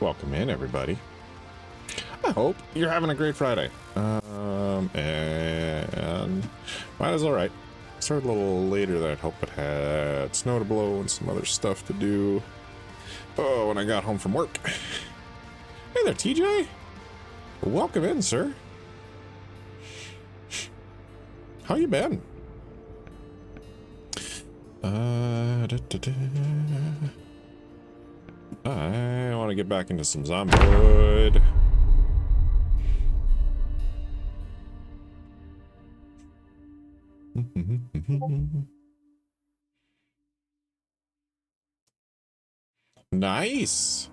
Welcome in, everybody. I hope you're having a great Friday. And might as well, right? Started a little later than I'd hoped, but had snow to blow and some other stuff to do. Oh, when I got home from work. Hey there, TJ. Welcome in, sir. How you been? I want to get back into some zombiehood. Nice.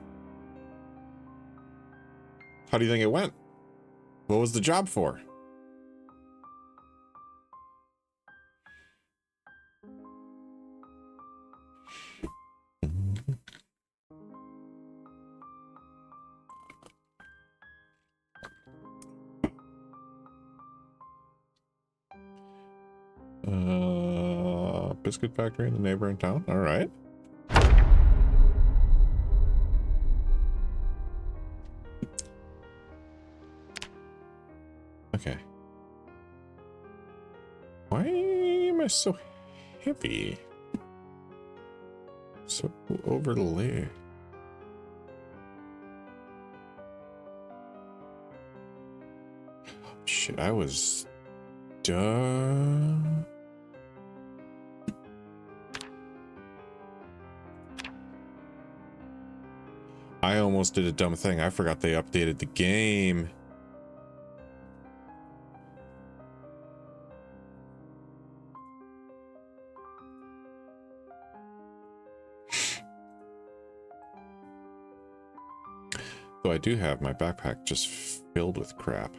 How do you think it went? What was the job for? Biscuit factory in the neighboring town. All right. Okay. Why am I so heavy? So overlay. Shit, I was done. I almost did a dumb thing. I forgot they updated the game. Though I do have my backpack just filled with crap.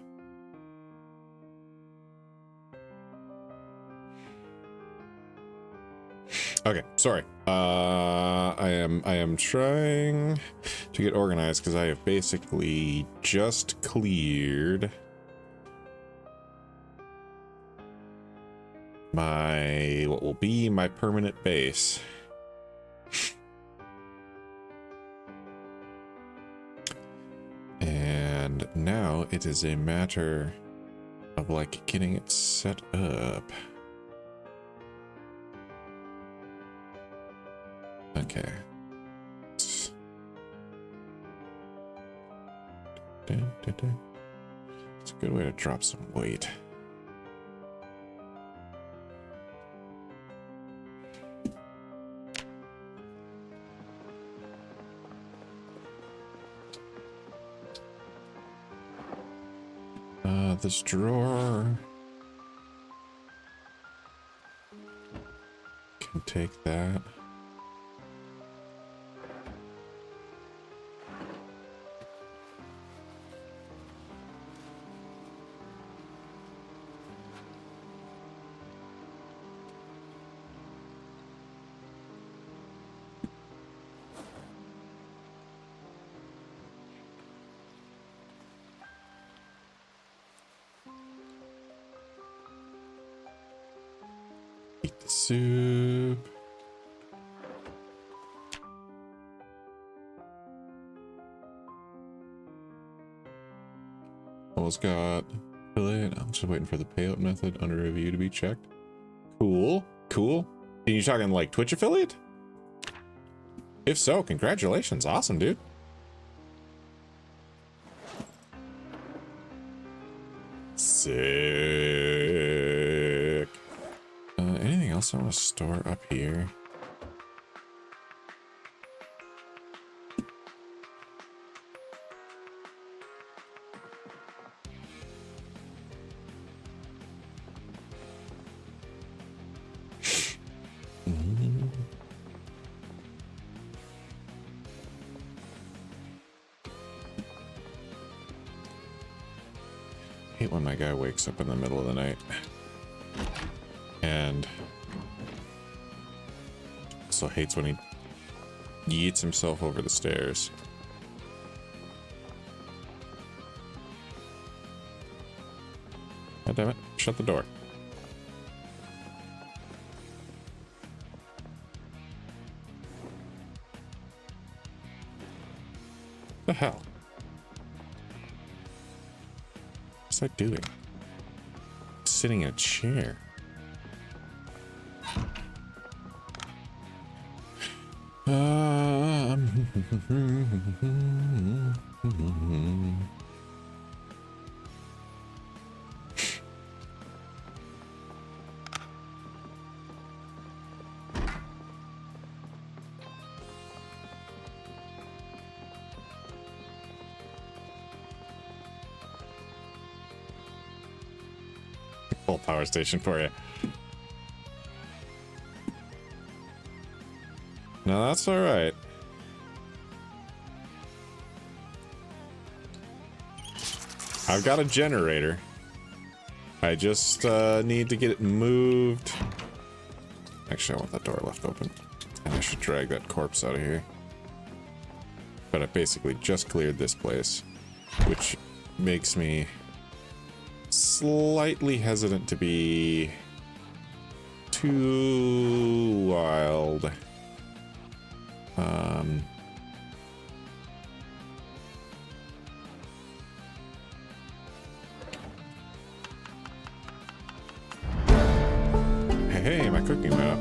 Okay, sorry. I am trying to get organized because I have basically just cleared my what will be my permanent base. And now it is a matter of like getting it set up. Okay. It's a good way to drop some weight. This drawer can take that. Eat the soup. Almost got affiliate. I'm just waiting for the payout method under review to be checked. Cool, cool. Are you talking like Twitch affiliate? If so, congratulations. Awesome, dude. Sick. Anything else I want to store up here? Hate when my guy wakes up in the middle of the night. And also hates when he yeets himself over the stairs. God damn it, shut the door. The hell? What's I doing? Sitting in a chair. Full power station for you. No, that's all right. I've got a generator. I just need to get it moved. Actually, I want that door left open. And I should drag that corpse out of here. But I basically just cleared this place, which makes me slightly hesitant to be too wild. Hey, my cooking went up.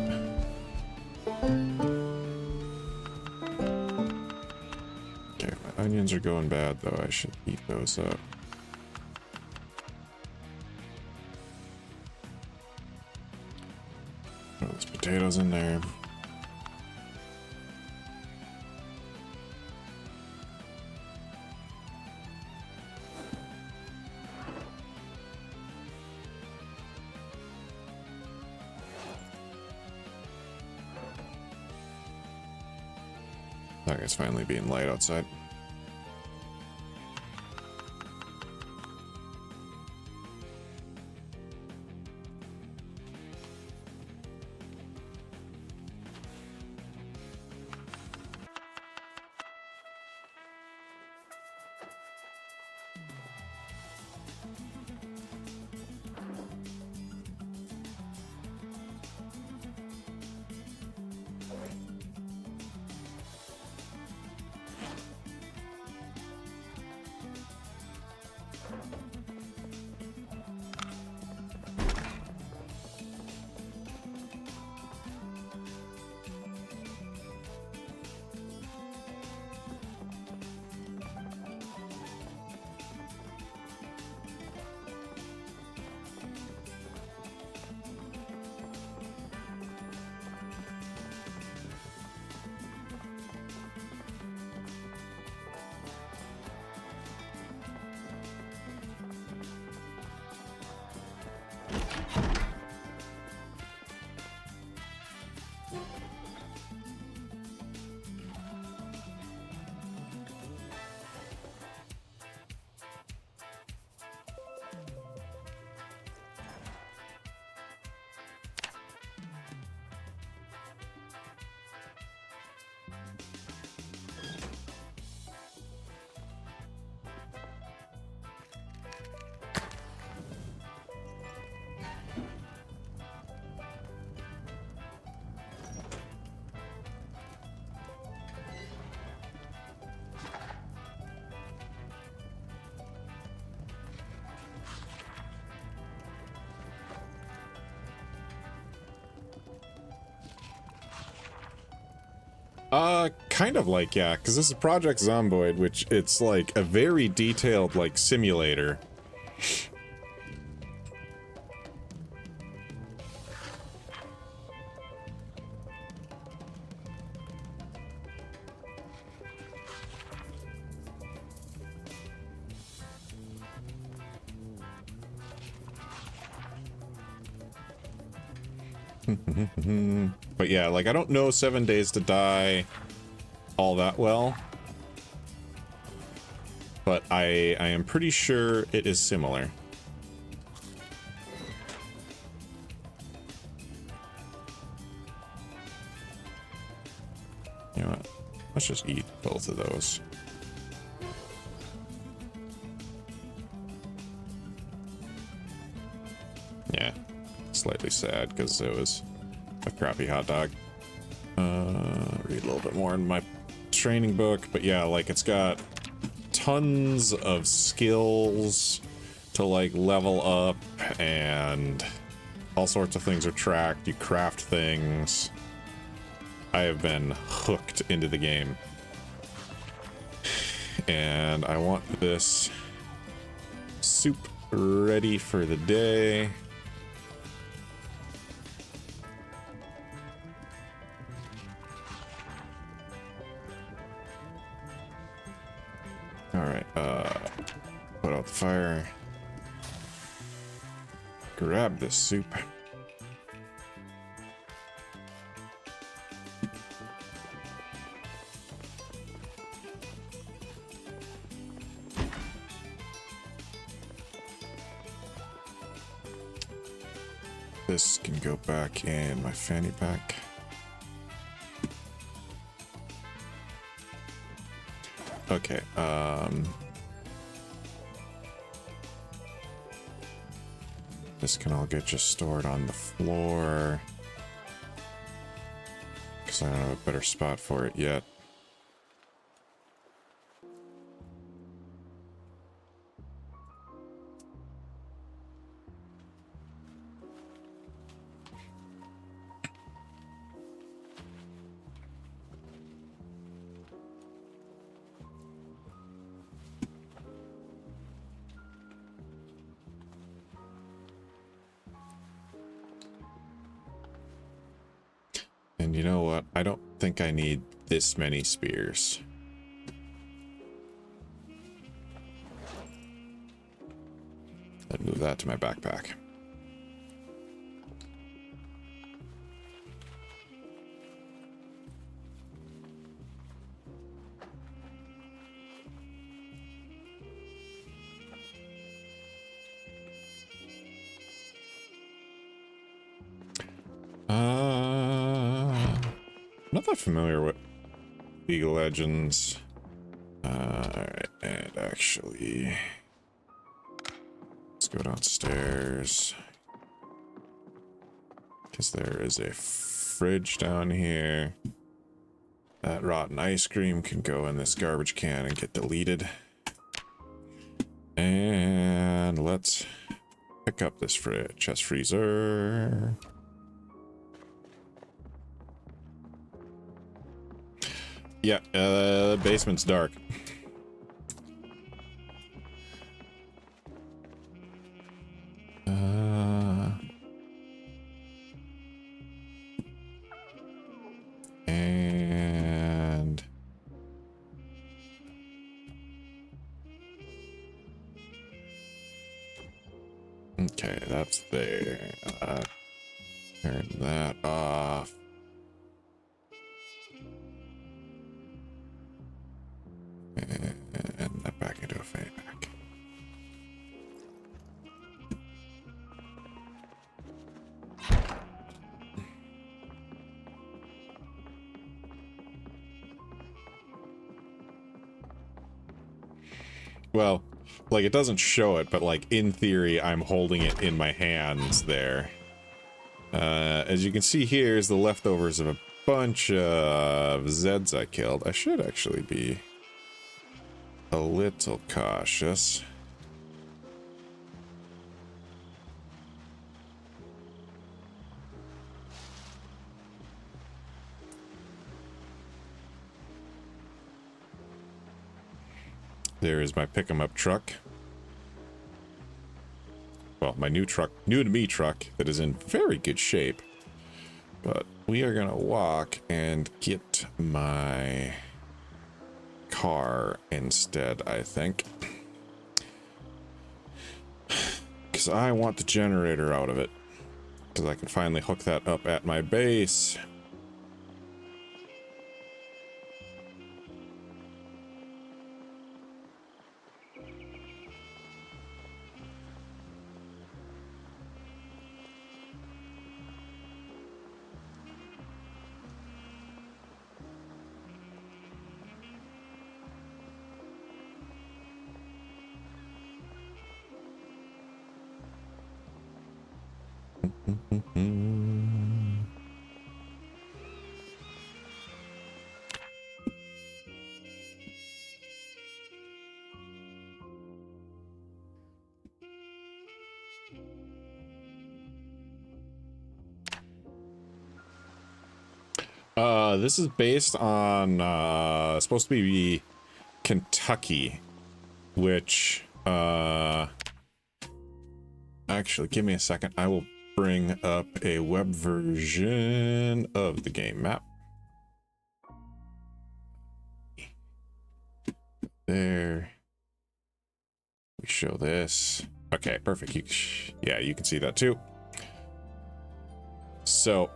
Okay, my onions are going bad though. I should eat those up. Throw those potatoes in there. I think it's finally being light outside. Kind of like, yeah, because this is Project Zomboid, which it's like a very detailed, like, simulator. But yeah, like, I don't know 7 Days to Die all that well, but I am pretty sure it is similar. You know what? Let's just eat both of those. Yeah, slightly sad because it was a crappy hot dog. Read a little bit more in my training book, but yeah, like it's got tons of skills to like level up, and all sorts of things are tracked. You craft things. I have been hooked into the game. And I want this soup ready for the day. All right, put out the fire. Grab this soup. This can go back in my fanny pack. Okay, this can all get just stored on the floor, because I don't have a better spot for it yet. And you know what? I don't think I need this many spears. I'd move that to my backpack. Not that familiar with League of Legends. Alright, and actually, let's go downstairs, because there is a fridge down here. That rotten ice cream can go in this garbage can and get deleted. And let's pick up this chest freezer. Yeah, the basement's dark. And okay, that's there. Turn that off. And that back into a fanny pack. Well, like, it doesn't show it, but like in theory I'm holding it in my hands there. As you can see, here is the leftovers of a bunch of Zeds I killed. I should actually be a little cautious. There is my pick 'em up truck. Well, my new truck, new to me truck that is in very good shape. But we are gonna walk and get my car instead, I think. Because I want the generator out of it. Because I can finally hook that up at my base. This is based on, supposed to be Kentucky, which, actually, give me a second. I will bring up a web version of the game map. There. We show this. Okay, perfect. Yeah, you can see that too. So,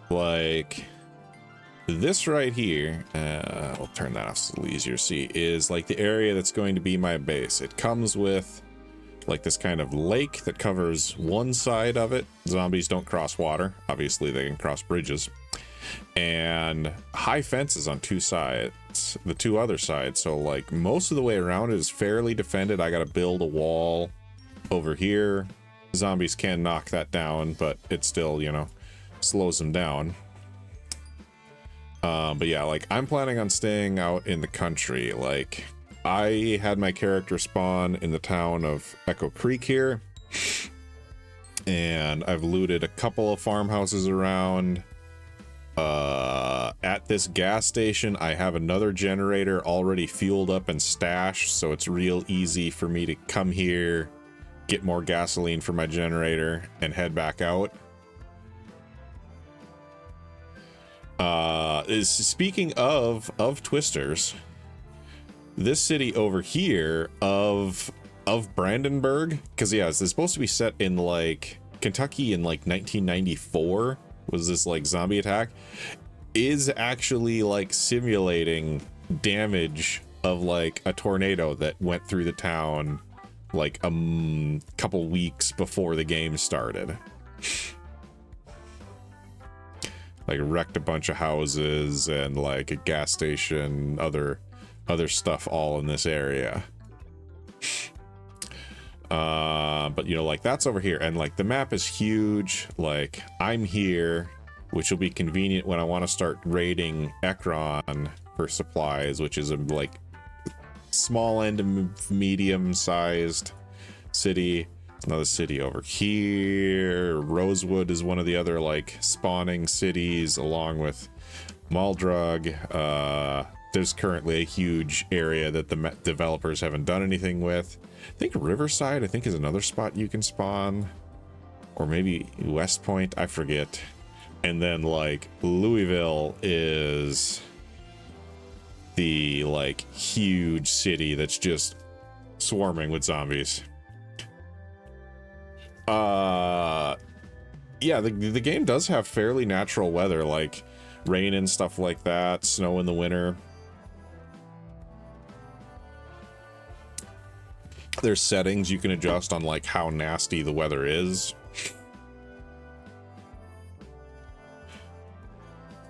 like, this right here, I'll turn that off so it's a little easier to see, is like the area that's going to be my base. It comes with like this kind of lake that covers one side of it. Zombies don't cross water. Obviously, they can cross bridges. And high fences on two sides, the two other sides. So like most of the way around it is fairly defended. I got to build a wall over here. Zombies can knock that down, but it still, you know, slows them down. But yeah, like I'm planning on staying out in the country. Like I had my character spawn in the town of Echo Creek here, and I've looted a couple of farmhouses around. At this gas station, I have another generator already fueled up and stashed, so it's real easy for me to come here, get more gasoline for my generator, and head back out. Speaking of twisters, this city over here of Brandenburg, because yeah, it's supposed to be set in like Kentucky in like 1994. Was this like zombie attack, is actually like simulating damage of like a tornado that went through the town like a couple weeks before the game started. Like wrecked a bunch of houses and like a gas station, other stuff all in this area. But you know, like that's over here, and like the map is huge. Like I'm here, which will be convenient when I want to start raiding Ekron for supplies, which is a like small end of medium sized city. Another city over here. Rosewood is one of the other like spawning cities, along with Maldrug. There's currently a huge area that the developers haven't done anything with. I think Riverside, I think, is another spot you can spawn, or maybe West Point, I forget. And then like Louisville is the like huge city that's just swarming with zombies. Yeah, the game does have fairly natural weather, like rain and stuff like that, snow in the winter. There's settings you can adjust on like how nasty the weather is.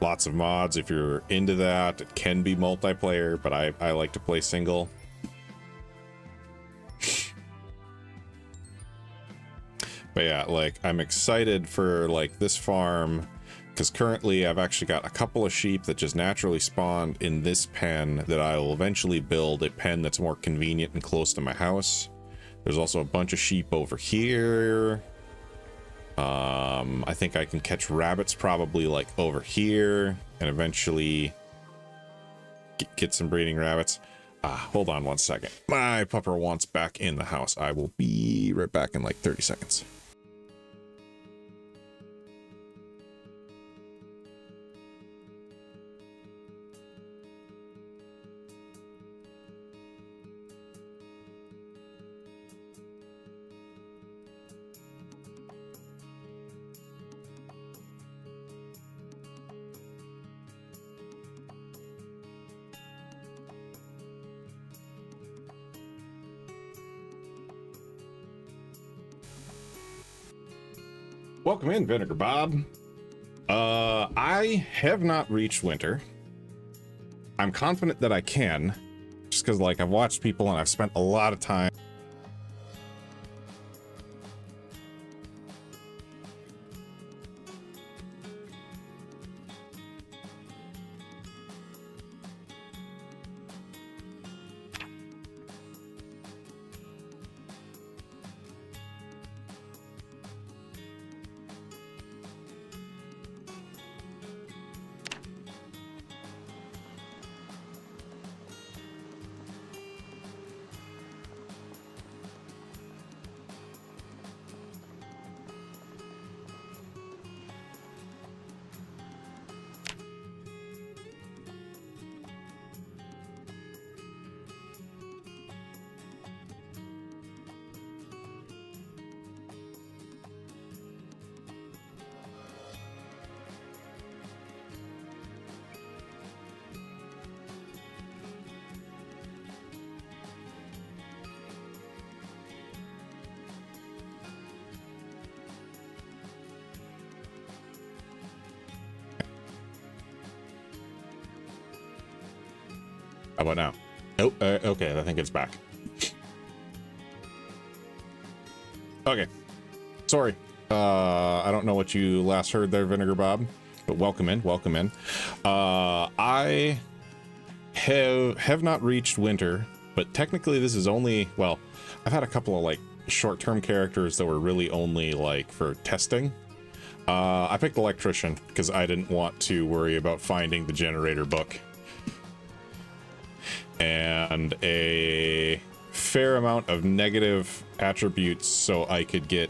Lots of mods if you're into that. It can be multiplayer, but I like to play single. But yeah, like I'm excited for like this farm, because currently I've actually got a couple of sheep that just naturally spawned in this pen that I will eventually build a pen that's more convenient and close to my house. There's also a bunch of sheep over here. I think I can catch rabbits probably like over here and eventually get some breeding rabbits. Hold on one second. My pupper wants back in the house. I will be right back in like 30 seconds. Welcome in, Vinegar Bob. I have not reached winter. I'm confident that I can, just because like I've watched people and I've spent a lot of time. How about now? Oh, okay, I think it's back. Okay, sorry. I don't know what you last heard there, Vinegar Bob, but welcome in, welcome in. I have not reached winter, but technically this is only, well, I've had a couple of like short-term characters that were really only like for testing. I picked electrician because I didn't want to worry about finding the generator book. And a fair amount of negative attributes so I could get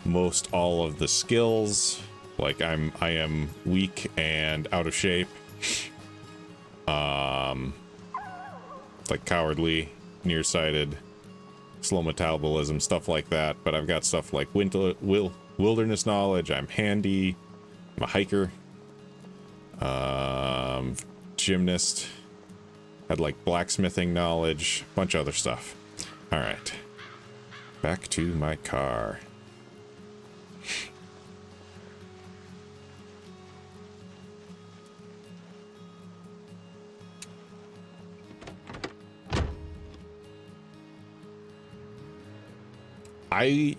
most all of the skills. Like I am weak and out of shape. Like cowardly, nearsighted, slow metabolism, stuff like that. But I've got stuff like wilderness knowledge. I'm handy. I'm a hiker. Gymnast. Had like blacksmithing knowledge, bunch of other stuff. All right, back to my car. I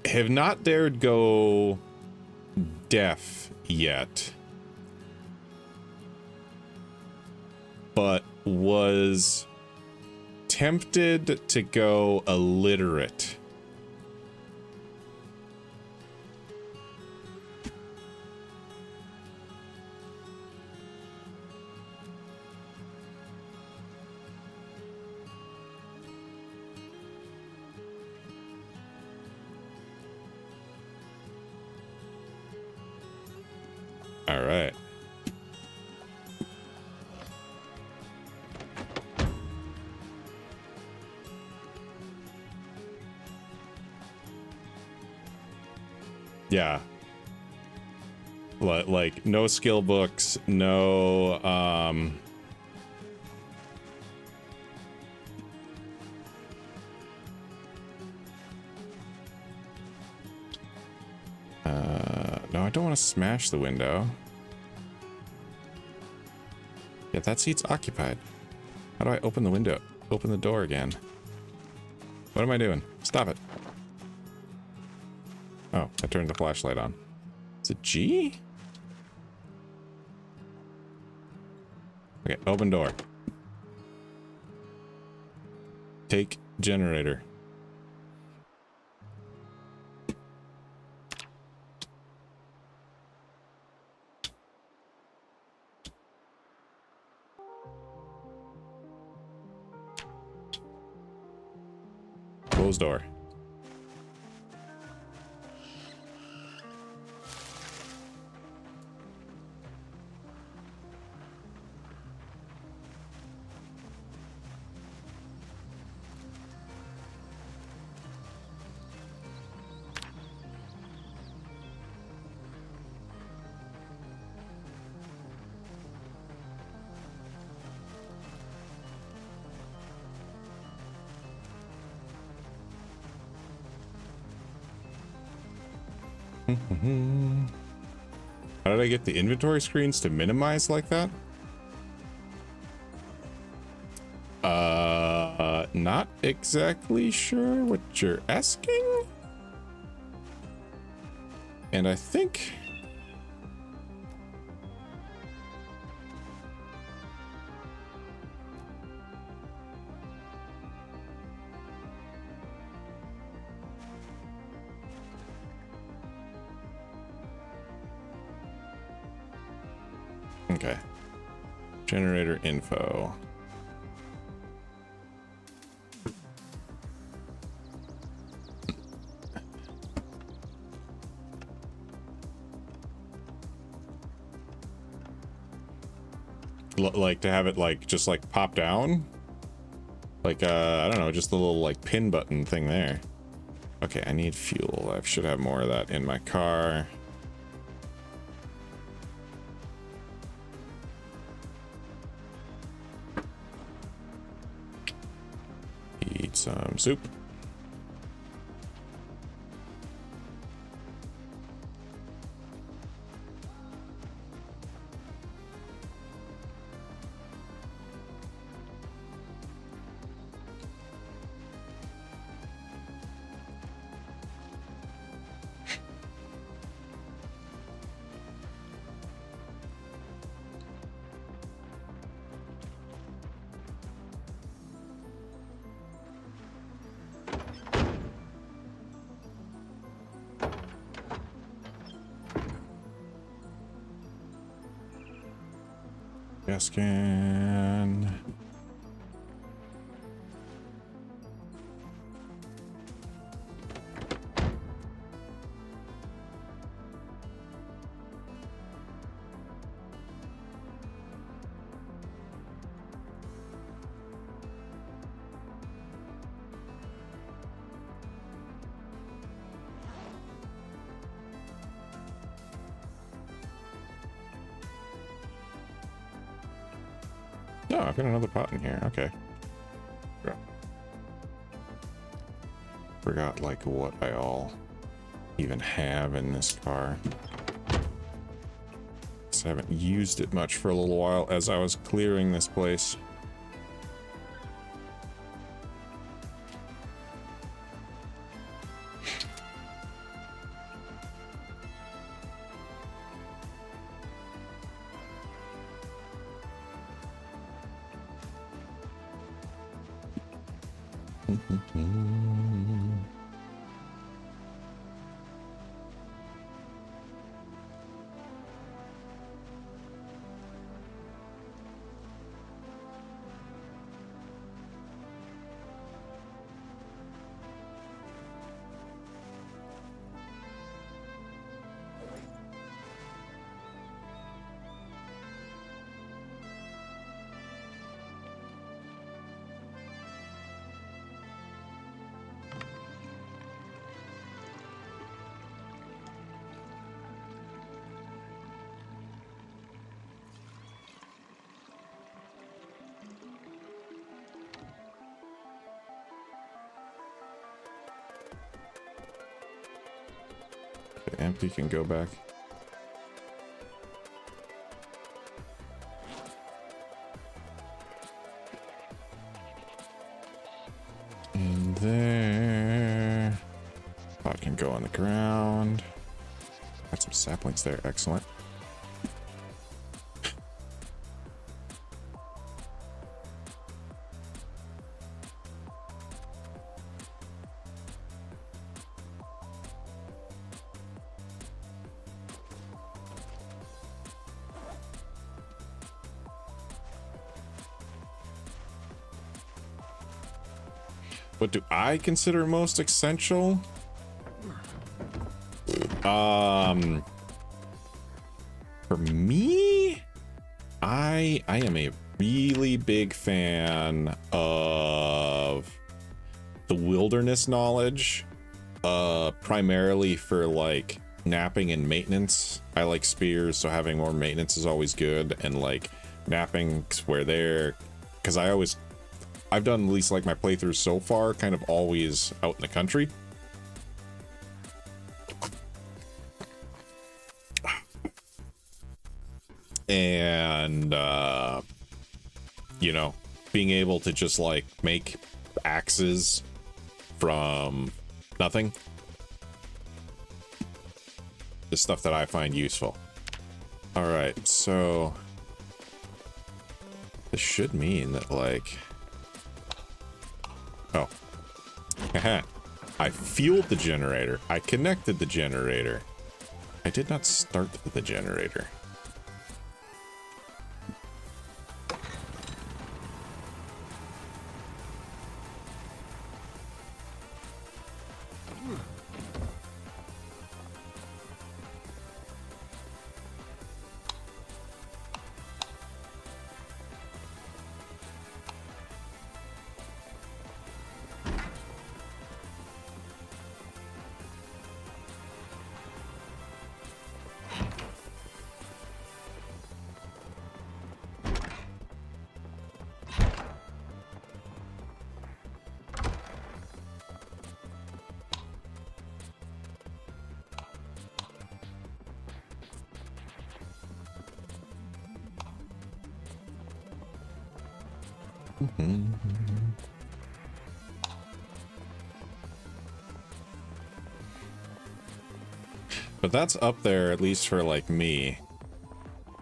have not dared go deaf yet, but was tempted to go illiterate. All right. Yeah. Like no skill books, no no, I don't want to smash the window. Yeah, that seat's occupied. How do I open the window? Open the door again. What am I doing? Stop it. Oh, I turned the flashlight on. Is it G? Okay, open door. Take generator. Close door. How did I get the inventory screens to minimize like that? Not exactly sure what you're asking. And I think okay. Generator info. Like to have it like just like pop down, like I don't know, just the little like pin button thing there. Okay, I need fuel. I should have more of that in my car. Eat some soup. Gas can. No, I've got another pot in here. Okay. Forgot like what I all even have in this car. I haven't used it much for a little while as I was clearing this place. Empty can go back. In there. Pot can go on the ground. Got some saplings there. Excellent. What do I consider most essential? For me, I am a really big fan of the wilderness knowledge, primarily for like napping and maintenance. I like spears, so having more maintenance is always good, and like napping where they're, because I've done at least like my playthroughs so far kind of always out in the country. And, you know, being able to just like make axes from nothing is stuff that I find useful. All right, so this should mean that like, oh, I fueled the generator. I connected the generator. I did not start the generator. But that's up there, at least for like me.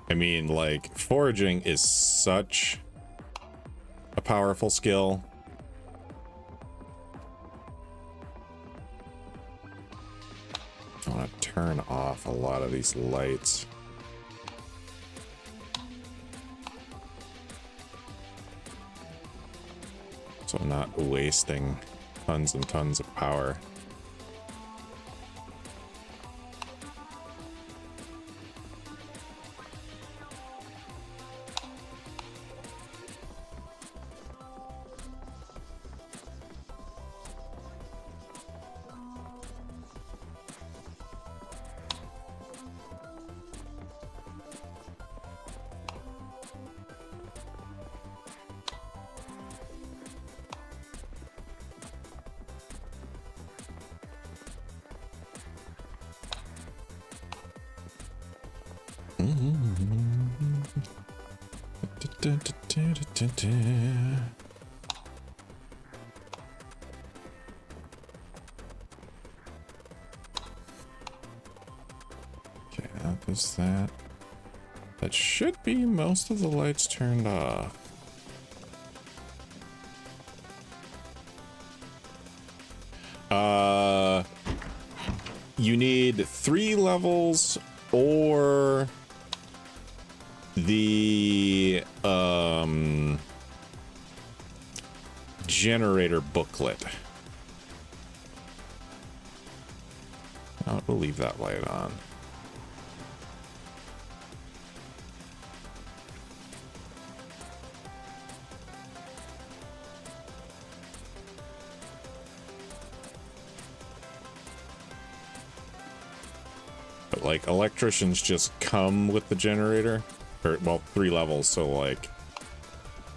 I mean, like, foraging is such a powerful skill. I want to turn off a lot of these lights. So I'm not wasting tons and tons of power. Okay, that is that. That should be most of the lights turned off. You need 3 levels or the generator booklet. We'll leave that light on. But like electricians just come with the generator, or well, 3 levels, so like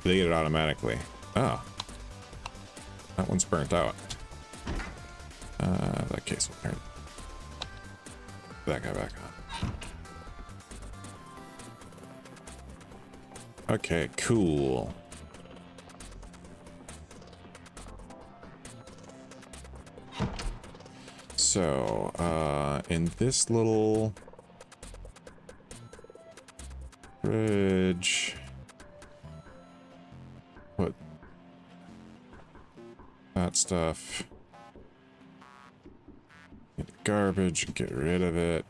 they get it automatically. Oh, that one's burnt out. In that case, we'll turn that guy back on. Okay, cool. So, in this little fridge, put that stuff. Get the garbage and get rid of it.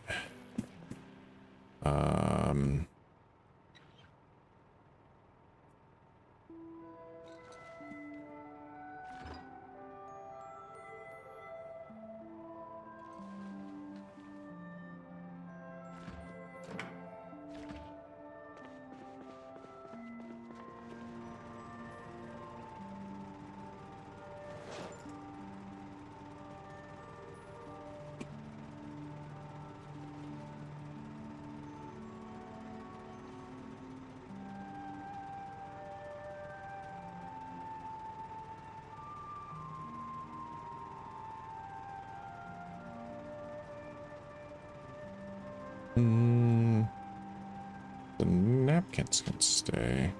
The napkins can stay.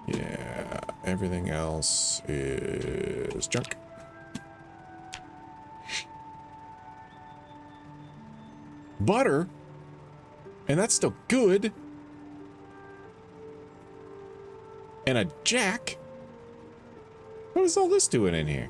Yeah, everything else is junk. Butter? And that's still good. And a jack? What is all this doing in here?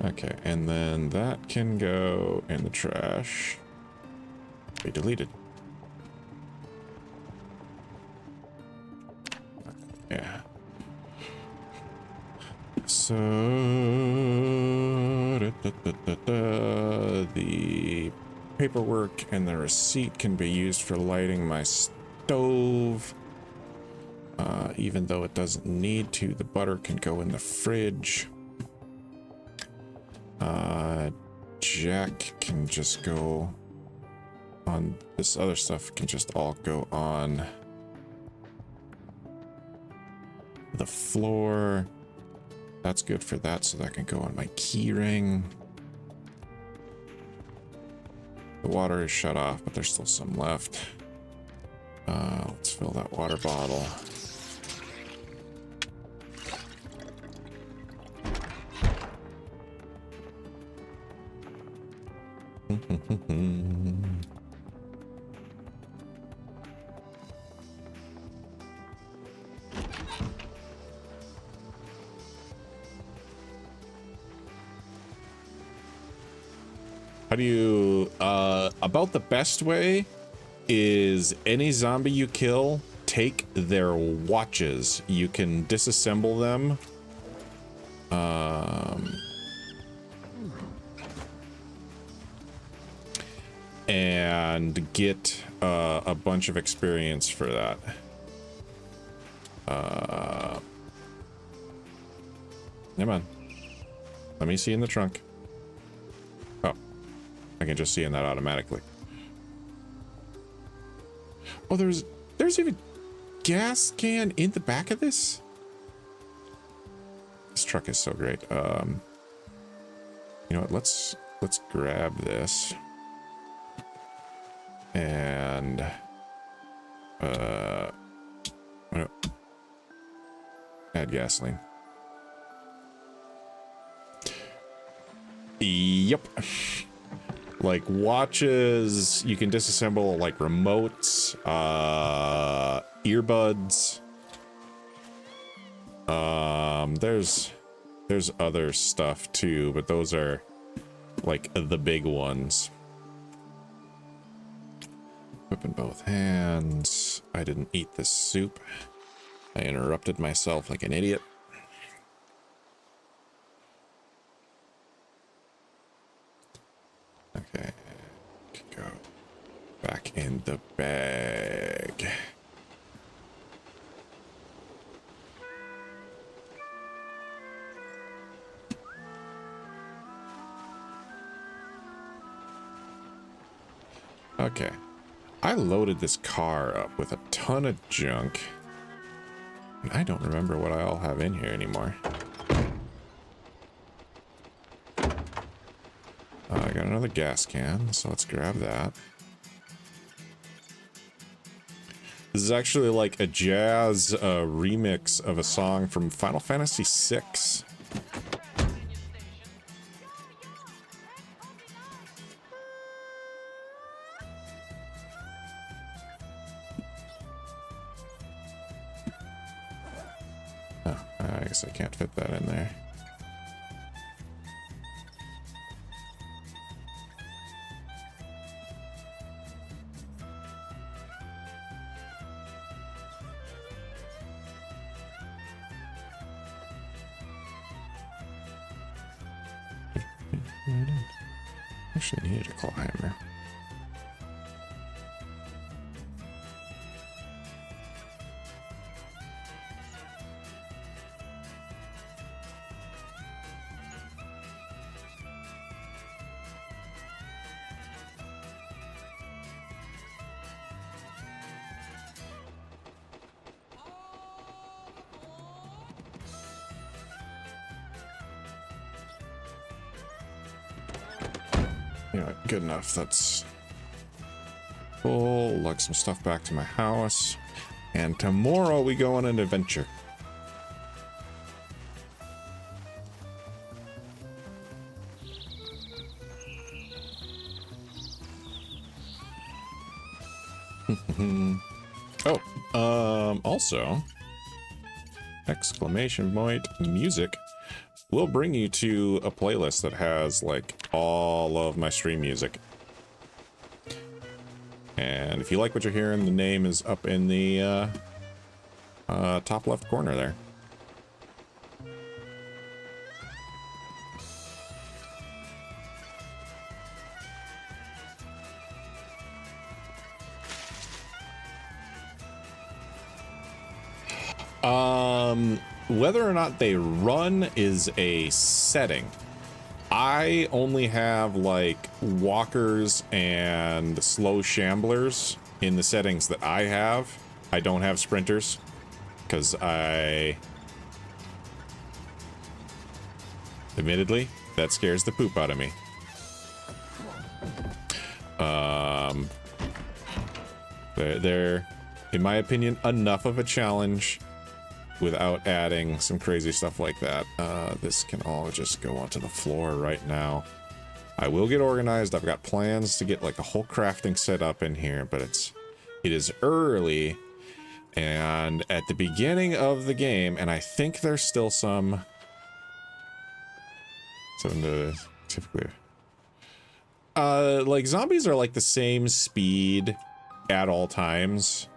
Okay, and then that can go in the trash. Be deleted. Yeah. So the paperwork and the receipt can be used for lighting my stove. Even though it doesn't need to, the butter can go in the fridge. Jack can just go on. This other stuff can just all go on the floor. That's good for that, so that can go on my key ring. The water is shut off, but there's still some left. Let's fill that water bottle. How do you, about the best way is any zombie you kill, take their watches. You can disassemble them. And get a bunch of experience for that. Come on. Let me see in the trunk. Oh, I can just see in that automatically. Oh, there's even gas can in the back of this. This truck is so great. You know what? Let's grab this. And add gasoline. Yep. Like watches, you can disassemble like remotes, earbuds. There's other stuff too, but those are like the big ones. Whip in both hands. I didn't eat this soup. I interrupted myself like an idiot. Okay. Go back in the bag. Okay. I loaded this car up with a ton of junk. And I don't remember what I all have in here anymore. I got another gas can, so let's grab that. This is actually like a jazz remix of a song from Final Fantasy VI. Oh, I guess I can't fit that in there. Actually needed a claw hammer. Yeah, good enough. That's full. Lug some stuff back to my house. And tomorrow we go on an adventure. Also, exclamation point music will bring you to a playlist that has like all of my stream music. And if you like what you're hearing, the name is up in the top left corner there. Whether or not they run is a setting. I only have like walkers and slow shamblers in the settings that I have. I don't have sprinters because admittedly, that scares the poop out of me. They're, in my opinion, enough of a challenge without adding some crazy stuff like that. This can all just go onto the floor right now. I will get organized. I've got plans to get like a whole crafting set up in here, but it is early and at the beginning of the game, and I think there's still some typically like zombies are like the same speed at all times.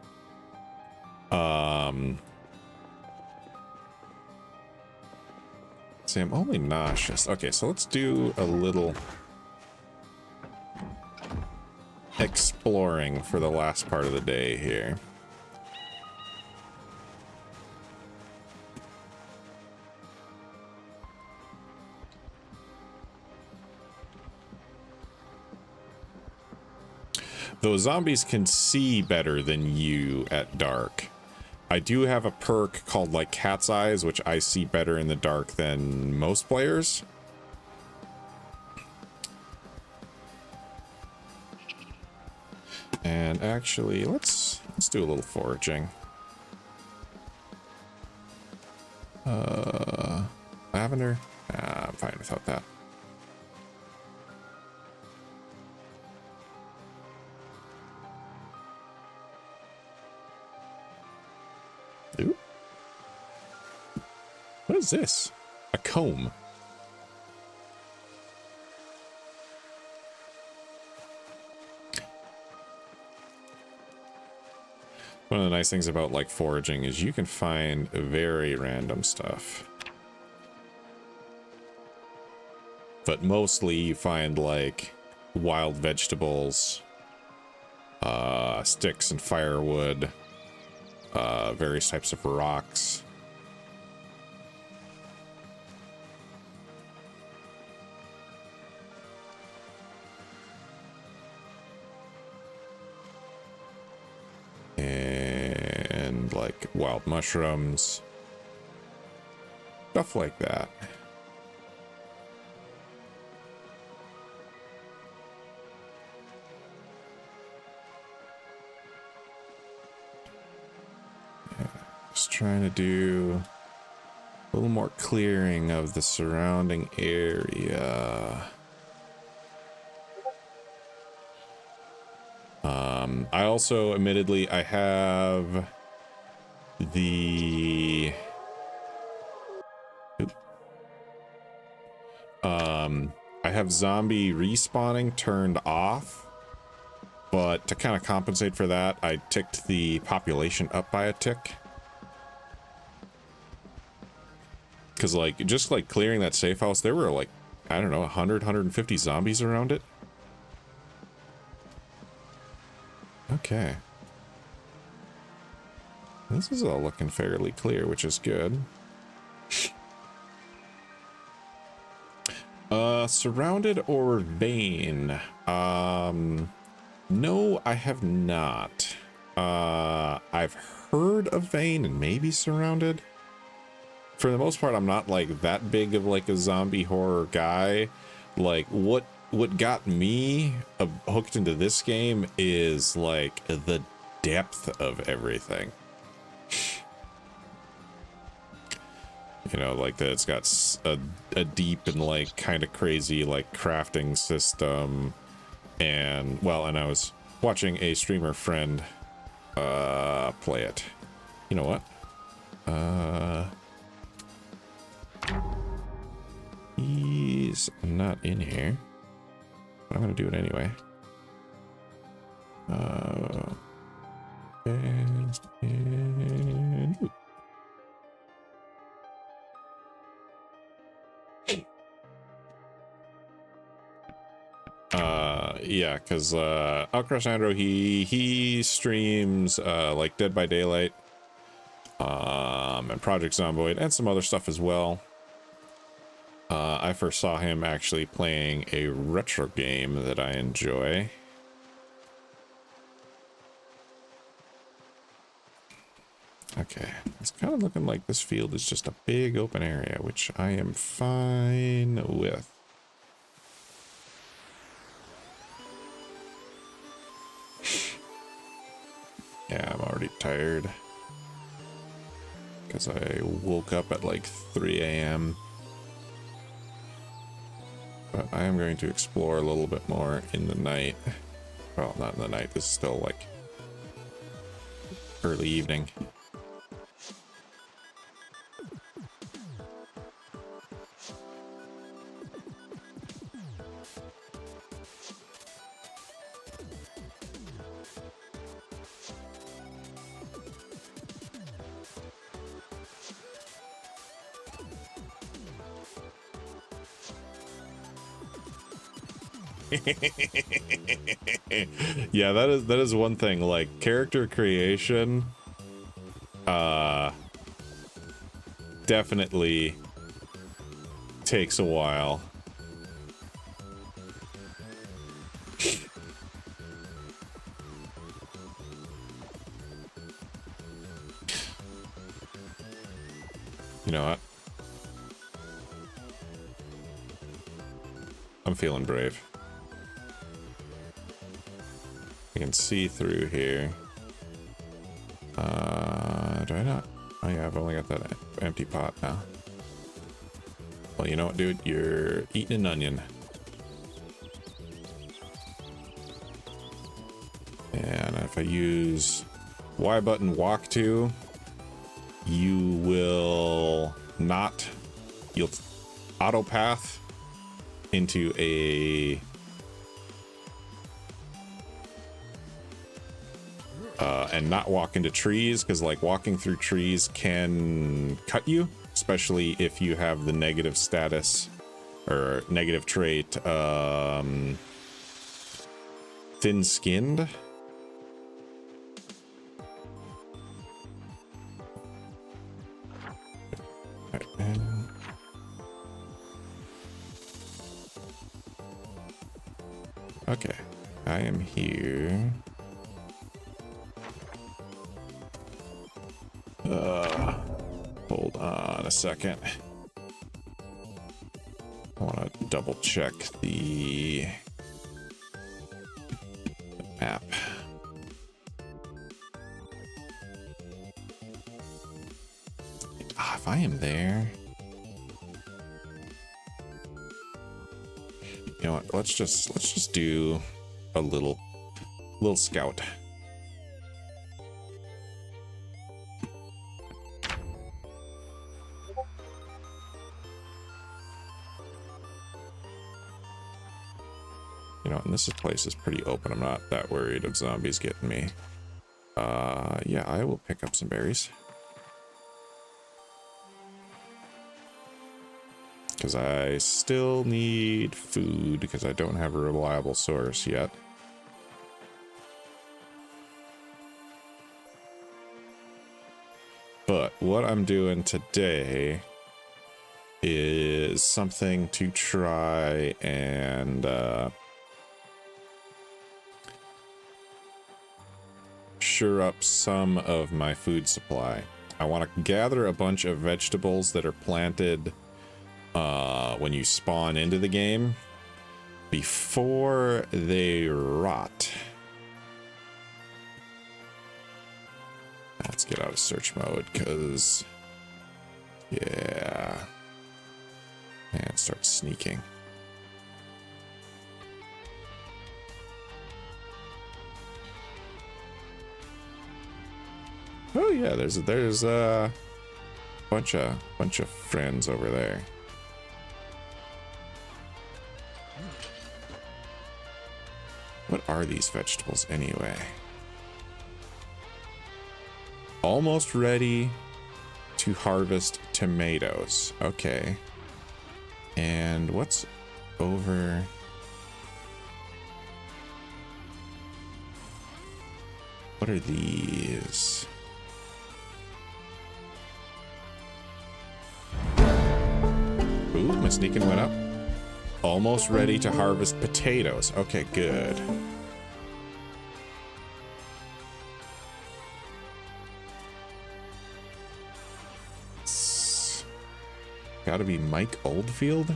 See, I'm only nauseous. Okay, so let's do a little exploring for the last part of the day here. Though zombies can see better than you at dark. I do have a perk called like Cat's Eyes, which I see better in the dark than most players. And actually, let's do a little foraging. Lavender? I'm fine without that. Ooh. What is this? A comb. One of the nice things about like foraging is you can find very random stuff. But mostly you find like wild vegetables, sticks and firewood, various types of rocks. And like wild mushrooms, stuff like that. Just trying to do a little more clearing of the surrounding area. I also, admittedly, I have the... I have zombie respawning turned off, but to kind of compensate for that, I ticked the population up by a tick. Because, like, just, like, clearing that safe house, there were, like, I don't know, 100, 150 zombies around it. Okay. This is all looking fairly clear, which is good. Surrounded or Vane? No, I have not. I've heard of Vane and maybe Surrounded. For the most part, I'm not like that big of like a zombie horror guy. Like what got me hooked into this game is like the depth of everything. You know, like that it's got a deep and like kind of crazy like crafting system. And well, and I was watching a streamer friend play it. You know what? He's not in here, but I'm gonna do it anyway. Yeah, because Outcross Andro, he streams like Dead by Daylight, and Project Zomboid, and some other stuff as well. I first saw him actually playing a retro game that I enjoy. Okay, it's kind of looking like this field is just a big open area, which I am fine with. Yeah, I'm already tired because I woke up at like 3 a.m. But I am going to explore a little bit more in the night. Well, not in the night. This is still like early evening. Yeah, that is one thing. Like character creation, definitely takes a while. You know what? I'm feeling brave. I can see through here. Do I not? Oh yeah, I've only got that empty pot now. Well, you know what, dude? You're eating an onion. And if I use Y button walk to, you will not, you'll auto path into a and not walk into trees, because like walking through trees can cut you, especially if you have the negative status or negative trait thin-skinned. Okay, I am here. Hold on a second. I want to double check the map. If I am there, you know what? Let's just do a little scout. You know, and this place is pretty open. I'm not that worried of zombies getting me. Yeah, I will pick up some berries. Because I still need food, because I don't have a reliable source yet. But what I'm doing today is something to try and sure up some of my food supply. I want to gather a bunch of vegetables that are planted when you spawn into the game before they rot. Let's get out of search mode, because yeah, and start sneaking. Oh yeah, there's a bunch of friends over there. What are these vegetables anyway? Almost ready to harvest tomatoes. Okay. And what's over? What are these? Ooh, my sneaking went up. Almost ready to harvest potatoes. Okay, good. It's gotta be Mike Oldfield.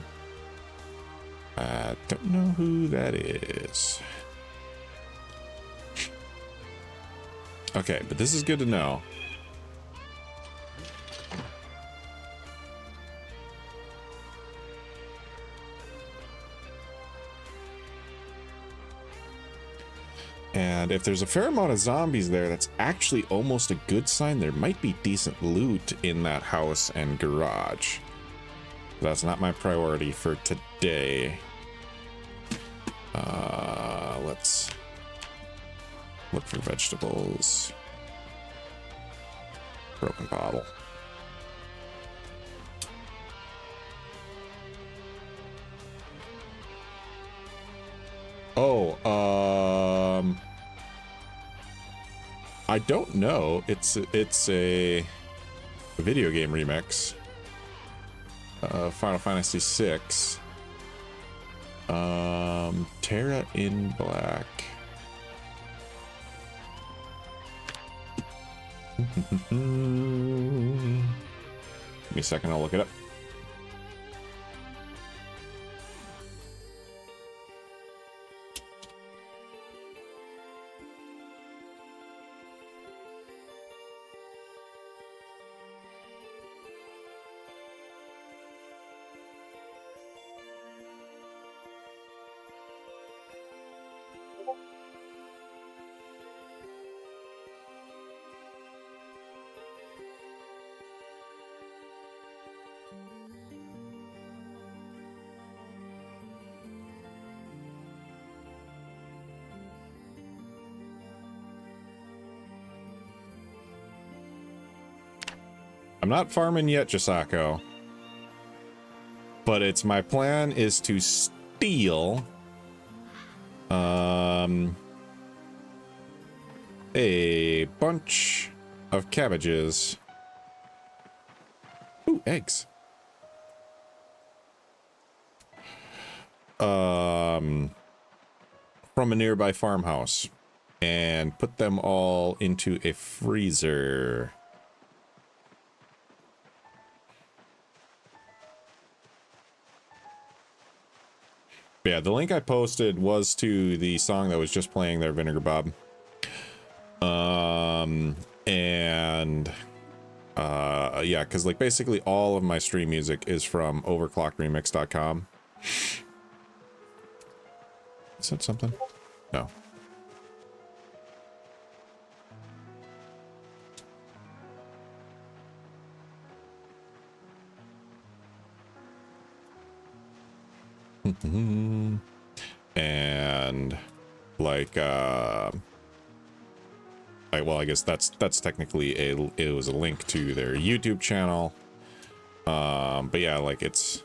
I don't know who that is. Okay, but this is good to know. And if there's a fair amount of zombies there, that's actually almost a good sign. There might be decent loot in that house and garage. That's not my priority for today. Let's look for vegetables. Broken bottle. Oh, I don't know. It's a video game remix. Final Fantasy VI. Terra in Black. Give me a second, I'll look it up. I'm not farming yet, Josako. But it's my plan is to steal a bunch of cabbages. Ooh, eggs. From a nearby farmhouse and put them all into a freezer. Yeah, the link I posted was to the song that was just playing there, Vinegar Bob. Yeah, because like basically all of my stream music is from overclockremix.com. Is that something? No. And like well, I guess that's technically it was a link to their YouTube channel. But yeah, like it's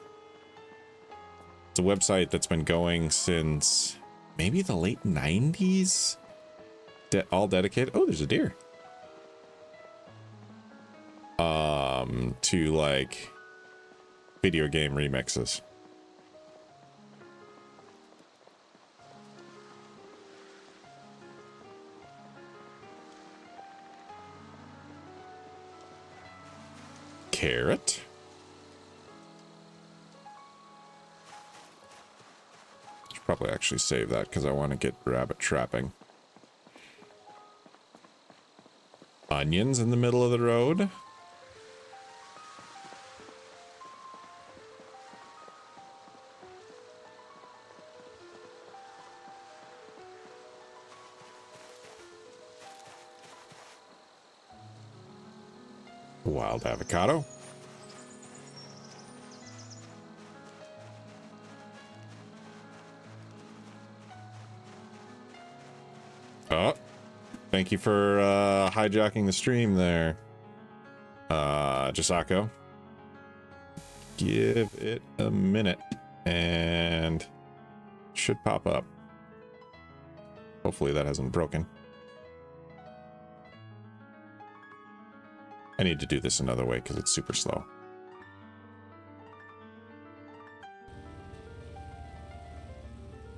a website that's been going since maybe the late 90s. All dedicated. Oh, there's a deer. To like video game remixes. Carrot. Should probably actually save that because I want to get rabbit trapping. Onions in the middle of the road. Wild avocado. Oh, thank you for hijacking the stream there, Josako. Give it a minute and should pop up. Hopefully that hasn't broken. I need to do this another way because it's super slow.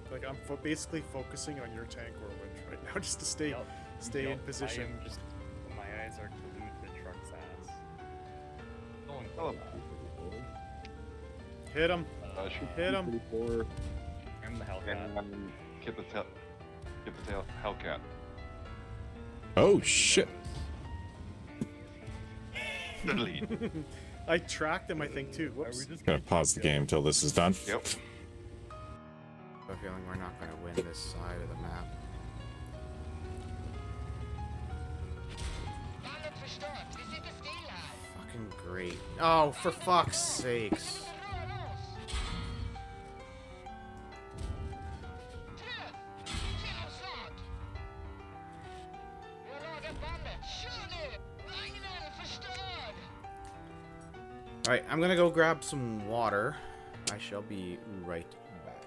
Like I'm basically focusing on your tank or winch right now, just to stay in position. I am just, my eyes are glued to the truck's ass. Oh. Hit him! Hit him! I'm the Hellcat. And get the tail Hellcat. Oh shit! I tracked him, I think, too. Whoops. Gonna pause the game till this is done. Yep. I have a feeling we're not going to win this side of the map. Great. Oh, for fuck's sakes. Alright, I'm gonna go grab some water. I shall be right back.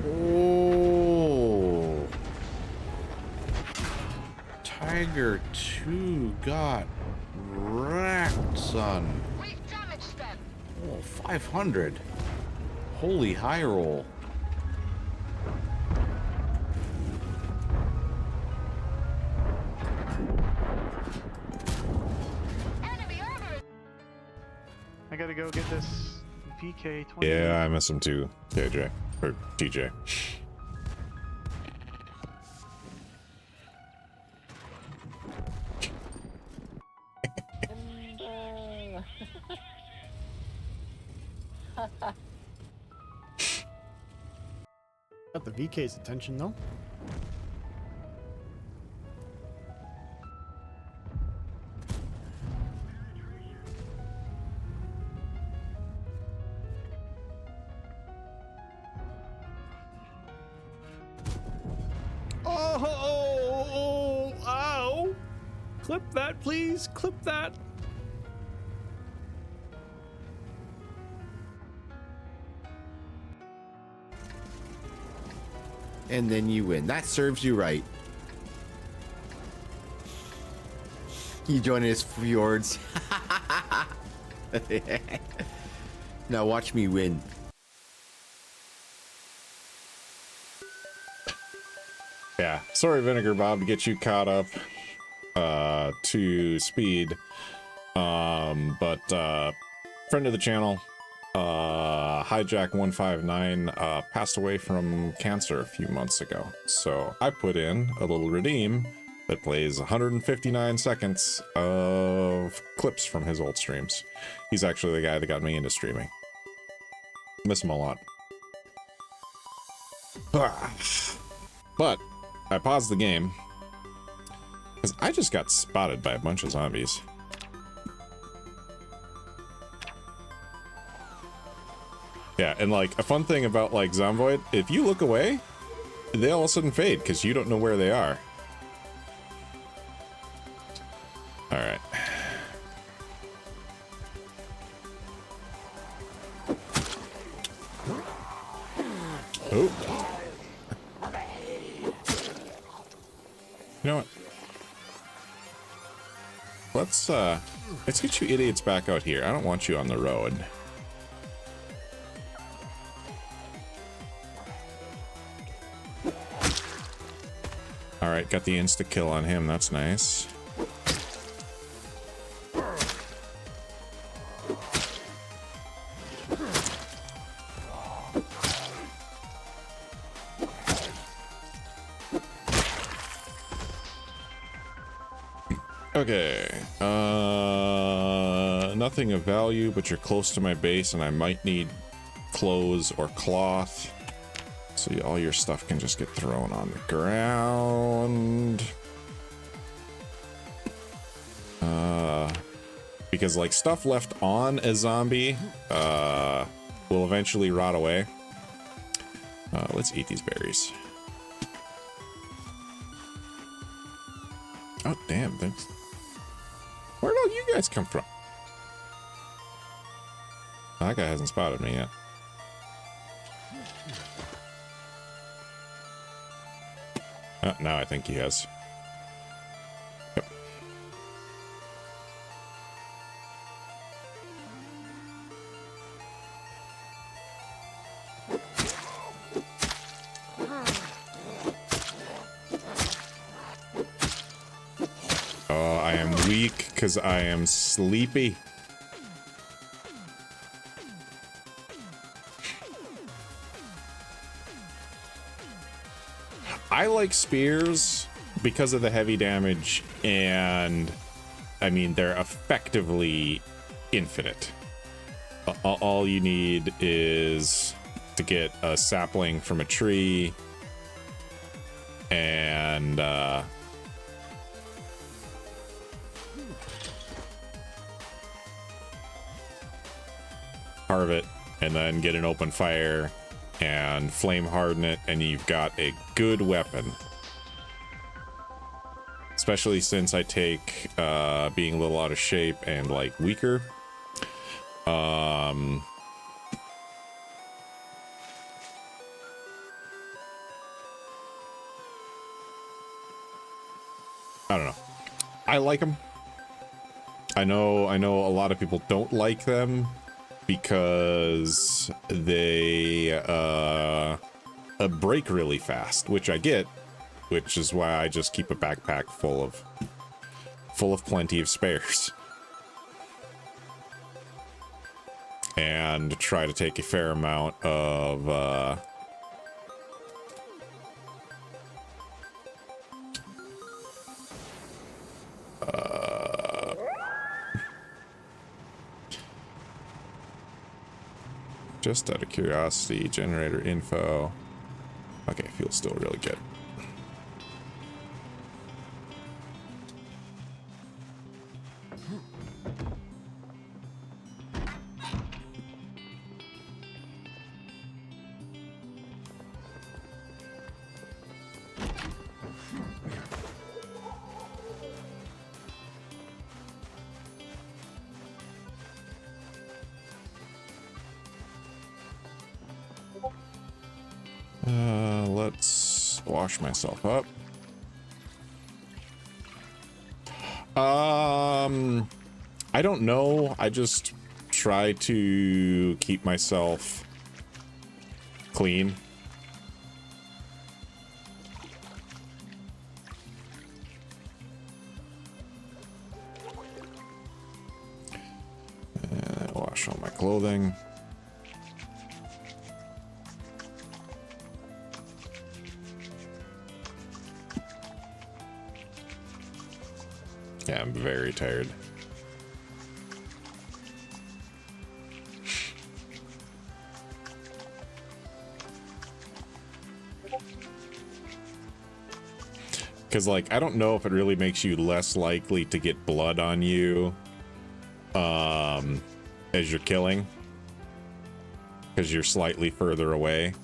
Oh. Tiger 2 got wrecked, son. Oh, 500. Holy high roll. I gotta go get this PK 20. Yeah, I miss him too, KJ. Or TJ. Got the VK's attention though. Oh, ow. Clip that, please. Clip that. And then you win. That serves you right. You join his fjords. Now watch me win. Yeah, sorry, Vinegar Bob, to get you caught up to speed. But friend of the channel, Hijack159, passed away from cancer a few months ago. So I put in a little redeem that plays 159 seconds of clips from his old streams. He's actually the guy that got me into streaming. Miss him a lot. But I paused the game because I just got spotted by a bunch of zombies. Yeah, and like a fun thing about like Zomvoid, if you look away, they all of a sudden fade because you don't know where they are. All right. Oh. You know what? Let's get you idiots back out here. I don't want you on the road. All right, got the insta kill on him. That's nice. Okay, nothing of value, but you're close to my base and I might need clothes or cloth. So all your stuff can just get thrown on the ground. Because like stuff left on a zombie will eventually rot away. Let's eat these berries. Oh, damn, thanks. Where'd all you guys come from? Oh, that guy hasn't spotted me yet. Now I think he has. Yep. Oh, I am weak because I am sleepy. I like spears because of the heavy damage, and I mean, they're effectively infinite. All you need is to get a sapling from a tree and carve it, and then get an open fire and flame harden it, and you've got a good weapon. Especially since I take being a little out of shape and like weaker. I don't know. I like them. I know a lot of people don't like them because they break really fast, which I get, which is why I just keep a backpack full of plenty of spares. And try to take a fair amount of just out of curiosity, generator info. Okay, feels still really good. Let's wash myself up. I don't know. I just try to keep myself clean. Wash all my clothing. Yeah, I'm very tired. Because, like, I don't know if it really makes you less likely to get blood on you as you're killing, because you're slightly further away.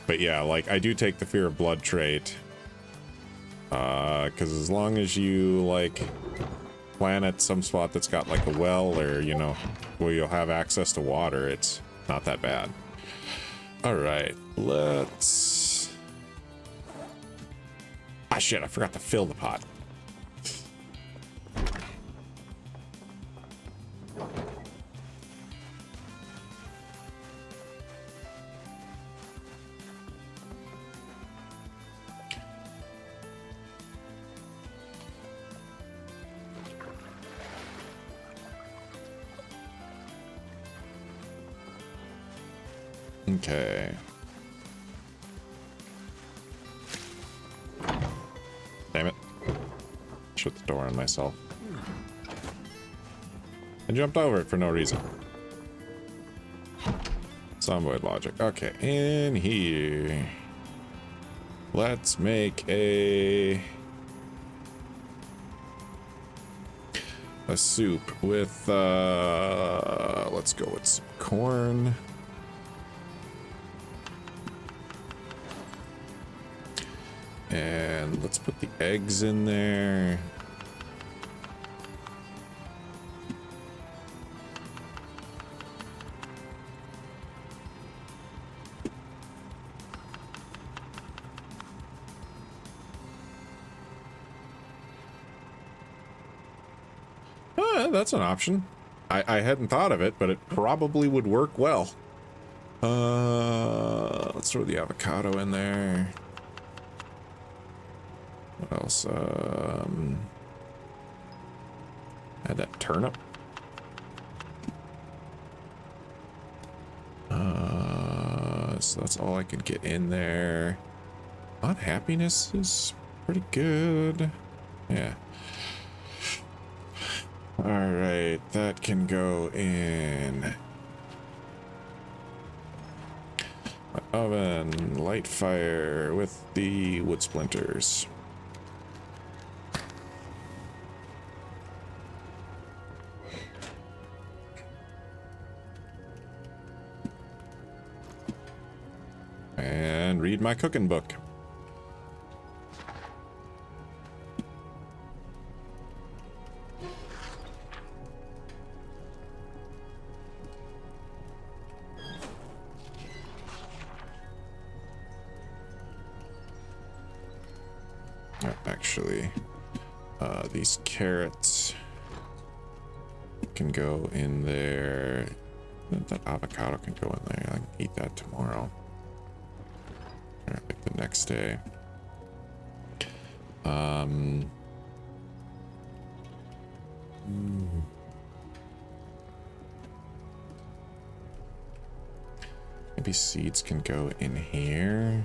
But yeah, like, I do take the fear of blood trait. Because as long as you, like, plant at some spot that's got, like, a well or, you know, where you'll have access to water, it's not that bad. Alright, let's... Ah, shit, I forgot to fill the pot. Okay. Damn it. Shut the door on myself. I jumped over it for no reason. Zomboid logic. Okay, in here. Let's make a soup with let's go with some corn. And let's put the eggs in there. That's an option. I hadn't thought of it, but it probably would work well. Let's throw the avocado in there. What else? Add that turnip. So that's all I could get in there. Unhappiness is pretty good. Yeah. Alright, that can go in my oven. Light fire with the wood splinters. and read my cooking book. Actually, these carrots can go in there. That avocado can go in there. I can eat that tomorrow. Or like the next day. Maybe seeds can go in here.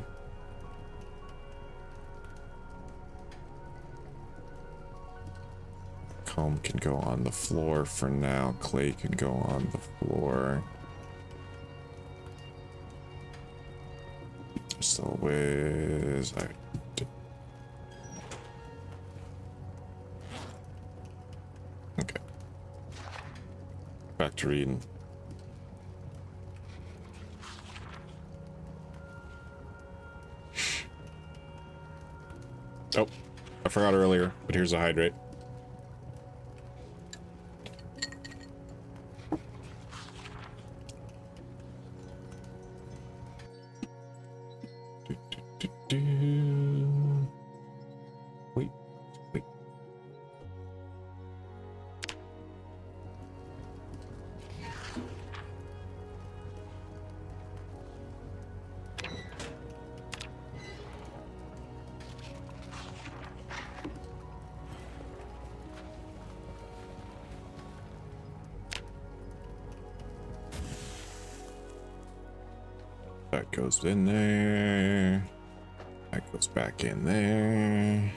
Comb can go on the floor for now. Clay can go on the floor. So where's I okay. Back to reading. Oh, I forgot earlier, but here's a hydrate. Wait. That goes in there. That goes back in there.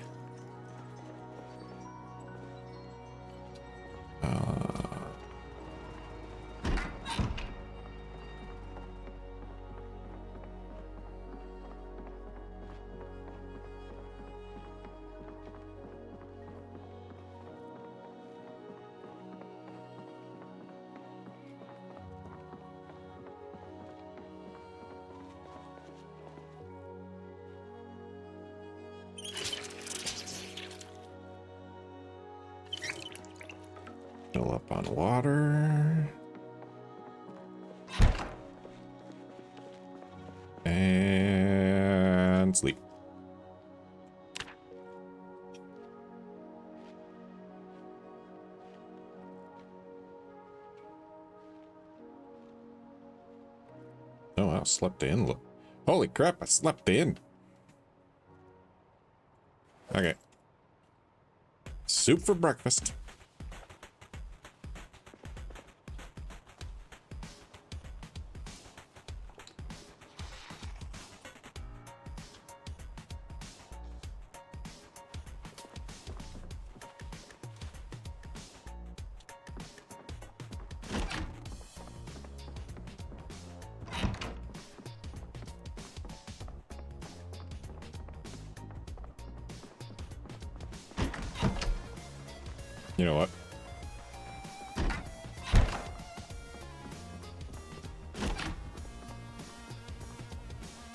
Fill up on water. And sleep. Oh, I slept in. Look. Holy crap, I slept in. Okay. Soup for breakfast. You know what?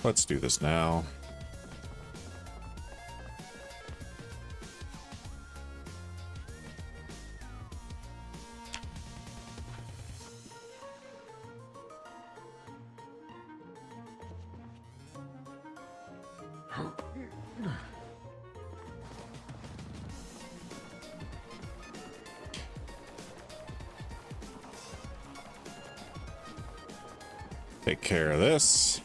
Let's do this now. Take care of this.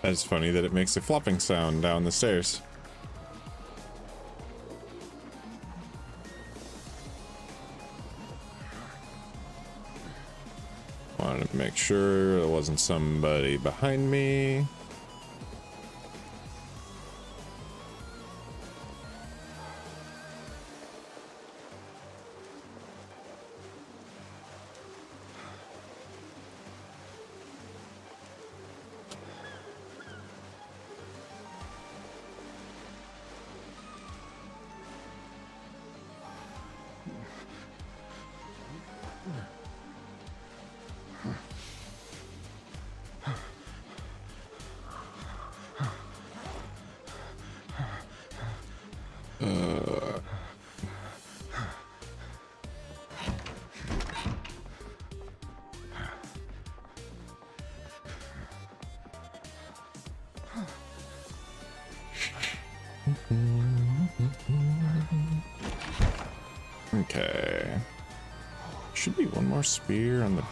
That's funny that it makes a flopping sound down the stairs. Wanted to make sure there wasn't somebody behind me. Okay. Should be one more spear on the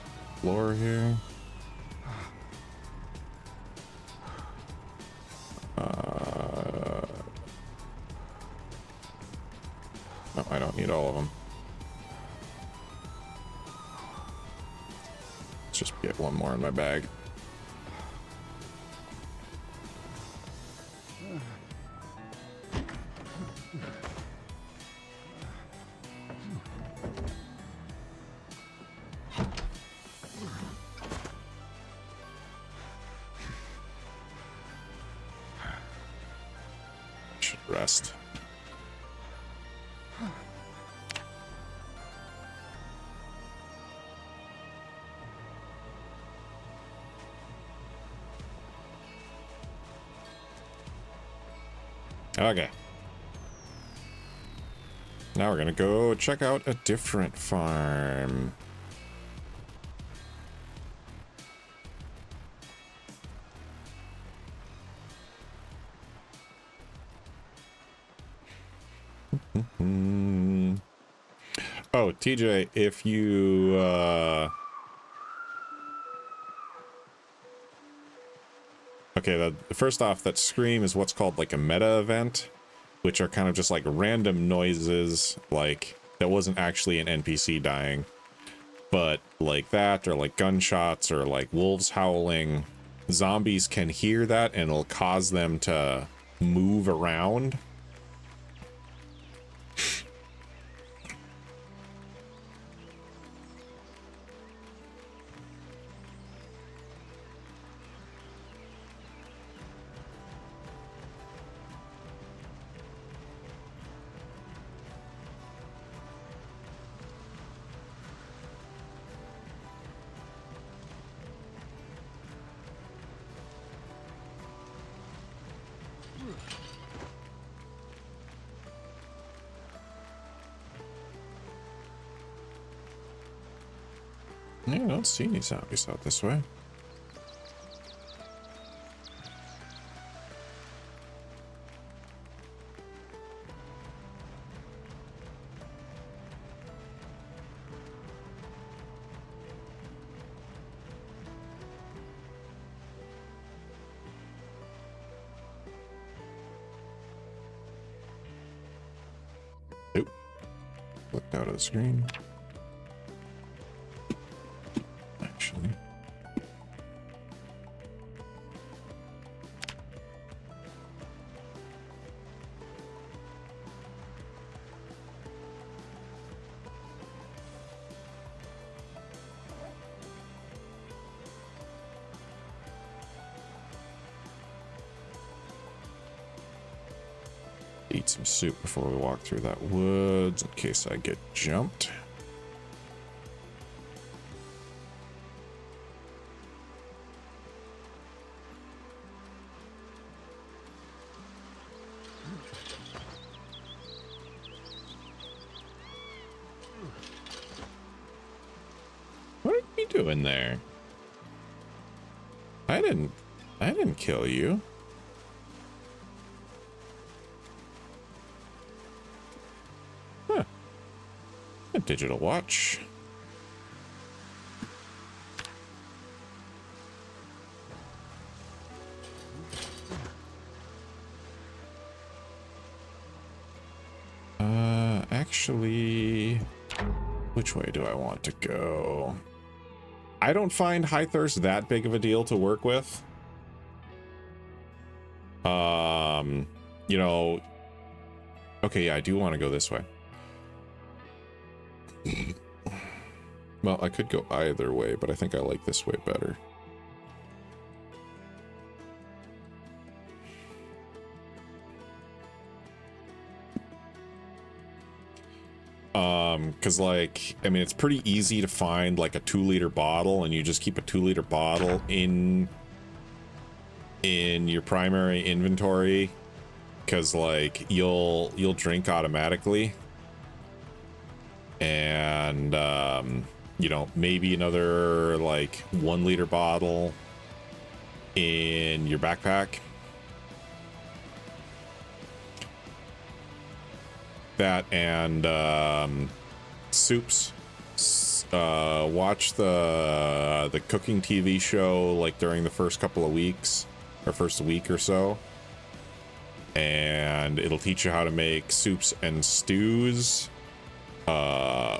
floor here. No, I don't need all of them. Let's just get one more in my bag. Should rest. Okay. Now we're gonna go check out a different farm. Oh, TJ, if you okay, first off, that scream is what's called like a meta event, which are kind of just like random noises, like that wasn't actually an NPC dying, but like that, or like gunshots, or like wolves howling. Zombies can hear that and it'll cause them to move around. Yeah, I don't see any zombies out this way. Nope. Looked out of the screen. Actually. Eat some soup before we walk through that woods in case I get jumped. What are you doing there? I didn't kill you. Huh. A digital watch. Actually, which way do I want to go? I don't find high thirst that big of a deal to work with. You know, okay, yeah, I do want to go this way. Well, I could go either way, but I think I like this way better. Because like, I mean, it's pretty easy to find like a 2-liter bottle, and you just keep a 2-liter bottle in your primary inventory, because like you'll drink automatically, and you know, maybe another like 1-liter bottle in your backpack. That and soups. Watch the cooking TV show like during the first couple of weeks or first week or so, and it'll teach you how to make soups and stews,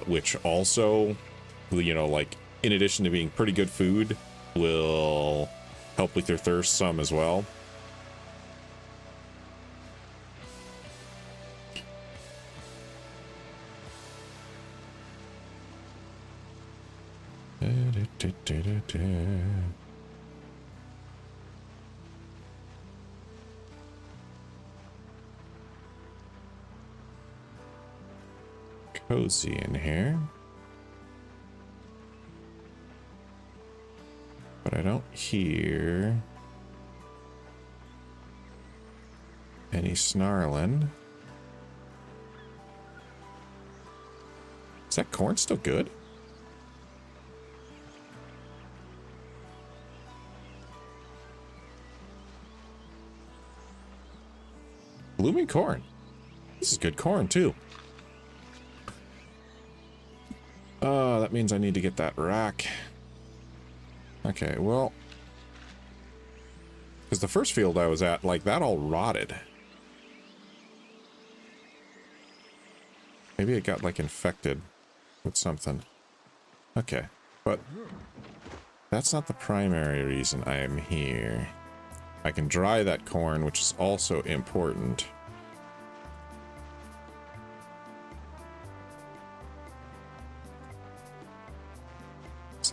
which also, you know, like in addition to being pretty good food, will help with your thirst some as well. Cozy in here, but I don't hear any snarling. Is that corn still good? Blooming corn. This is good corn too. That means I need to get that rack. Okay, well, because the first field I was at, like, that all rotted. Maybe it got, like, infected with something. Okay, but that's not the primary reason I am here. I can dry that corn, which is also important.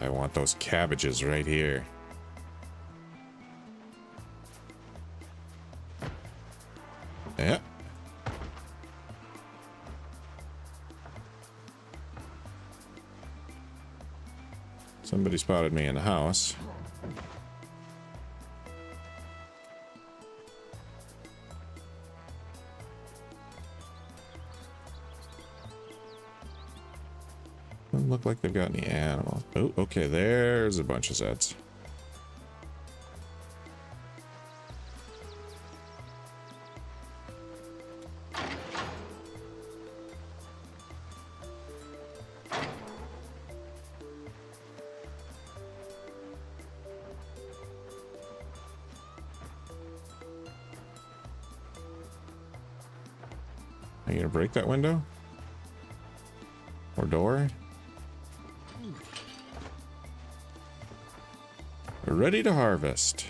I want those cabbages right here. Yeah. Somebody spotted me in the house. Doesn't look like they've got any animals. Oh, okay, there's a bunch of Zeds. Are you gonna break that window? Or door? Ready to harvest.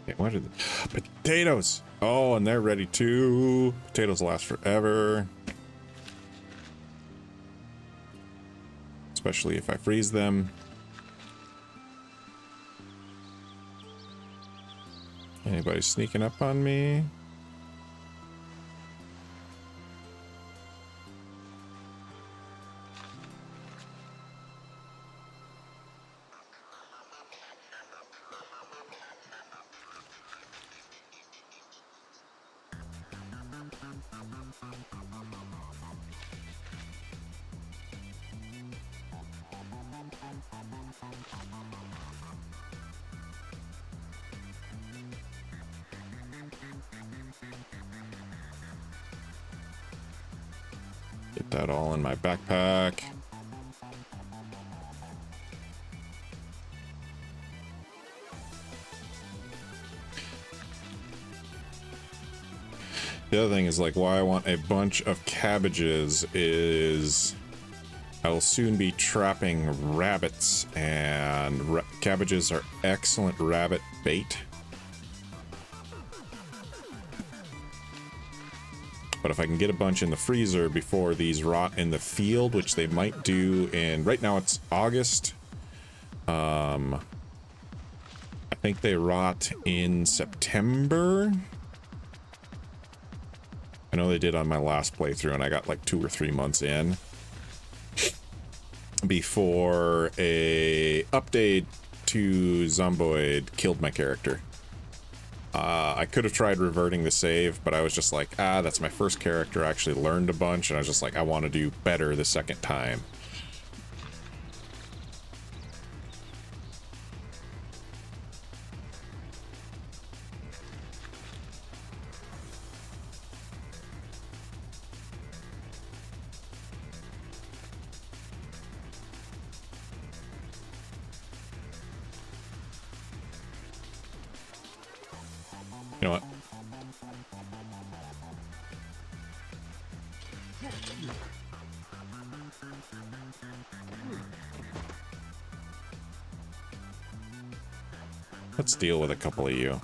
Okay, what are the potatoes? Oh, and they're ready too. Potatoes last forever. Especially if I freeze them. Anybody sneaking up on me? Get that all in my backpack. The other thing is, like, why I want a bunch of cabbages is I will soon be trapping rabbits, and cabbages are excellent rabbit bait. But if I can get a bunch in the freezer before these rot in the field, which they might do, and right now it's August. I think they rot in September. I know they did on my last playthrough, and I got like 2 or 3 months in before a update to Zomboid killed my character. I could have tried reverting the save, but I was just like, that's my first character. I actually learned a bunch, and I was just like, I want to do better the second time. You know what? Let's deal with a couple of you.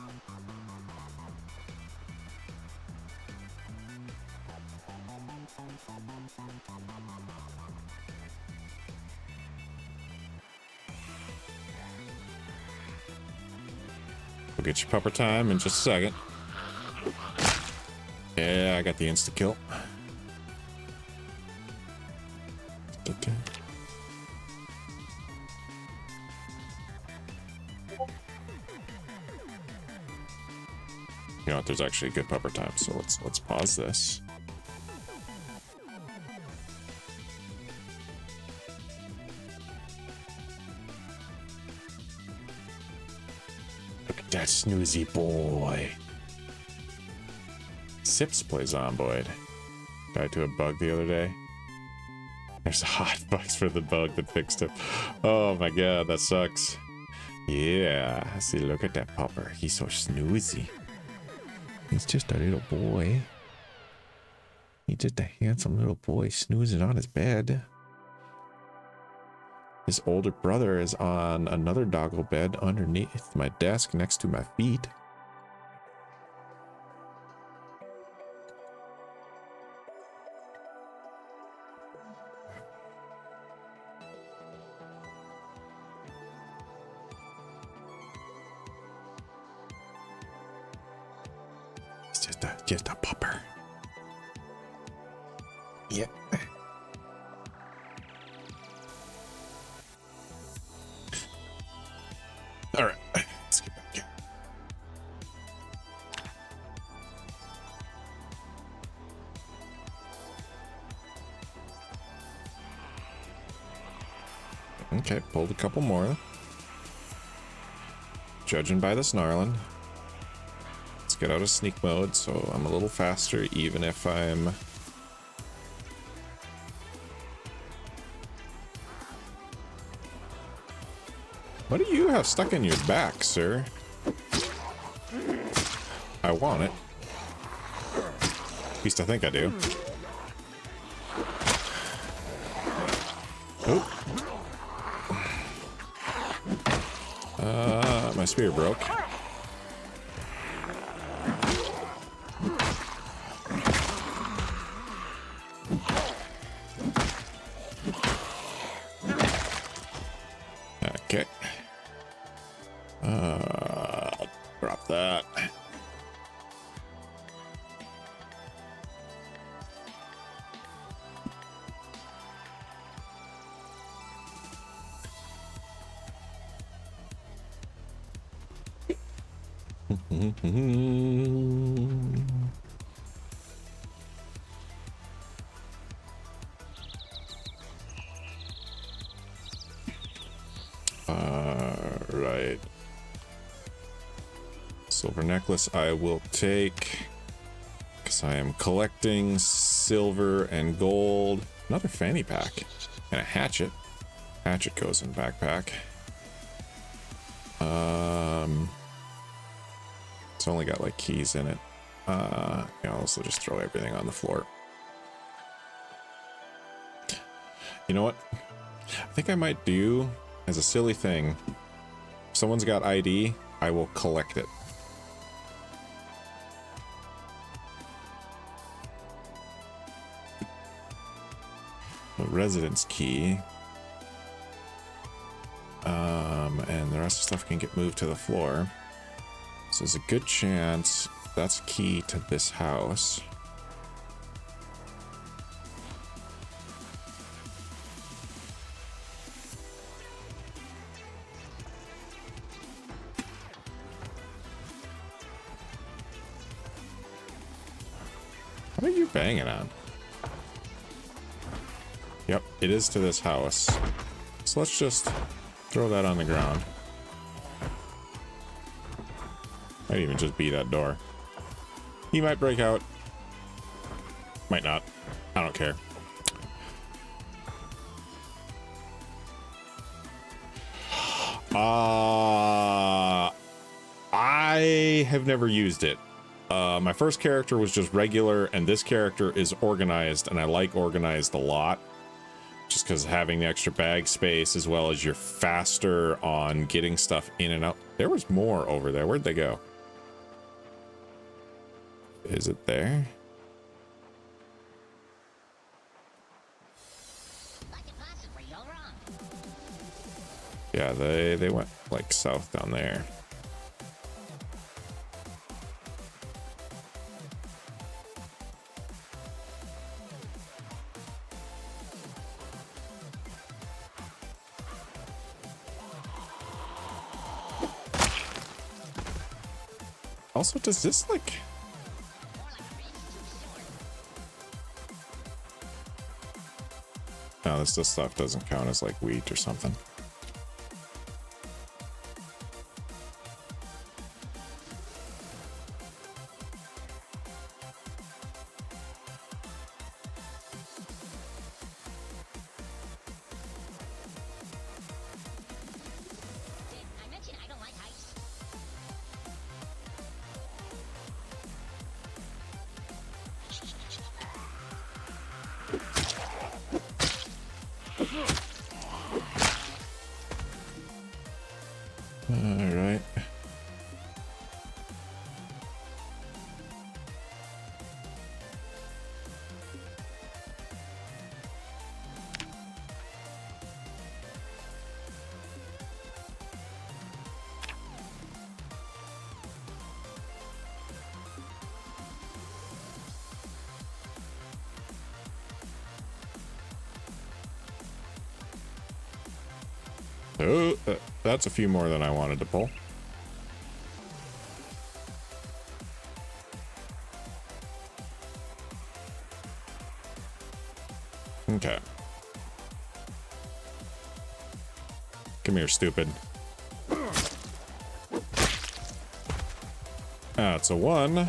We'll get your pupper time in just a second. Yeah, I got the insta kill. You know what? There's actually a good pupper time, so let's pause this. Look at that snoozy boy. Sips plays Zomboid. Died to a bug the other day. There's a hot box for the bug that fixed him. Oh my god, that sucks. Yeah, see, look at that pupper. He's so snoozy. He's just a little boy. He's just a handsome little boy snoozing on his bed. His older brother is on another doggo bed underneath my desk next to my feet. Just a pupper. Yep. All right, let's get back here. Okay, pulled a couple more. Judging by the snarling. Get out of sneak mode so I'm a little faster even if I'm what do you have stuck in your back, sir? I want it. At least I think I do. Oh. My spear broke. Okay. Drop that. Right. Silver necklace I will take because I am collecting silver and gold. Another fanny pack. And a hatchet. Hatchet goes in backpack. It's only got like keys in it. Yeah, I'll also just throw everything on the floor. You know what? I think I might do, as a silly thing, if someone's got ID, I will collect it. The residence key. And the rest of the stuff can get moved to the floor. So there's a good chance that's key to this house. What are you banging on? Yep, it is to this house. So let's just throw that on the ground. Might even just beat that door. He might break out. Might not. I don't care. I have never used it. My first character was just regular, and this character is organized, and I like organized a lot. Just because having the extra bag space, as well as you're faster on getting stuff in and out. There was more over there. Where'd they go? Is it there? Yeah, they went like south down there. Also, does this like... No, this stuff doesn't count as like wheat or something. Alright. Oh, that's a few more than I wanted to pull. Okay. Come here, stupid. That's a 1.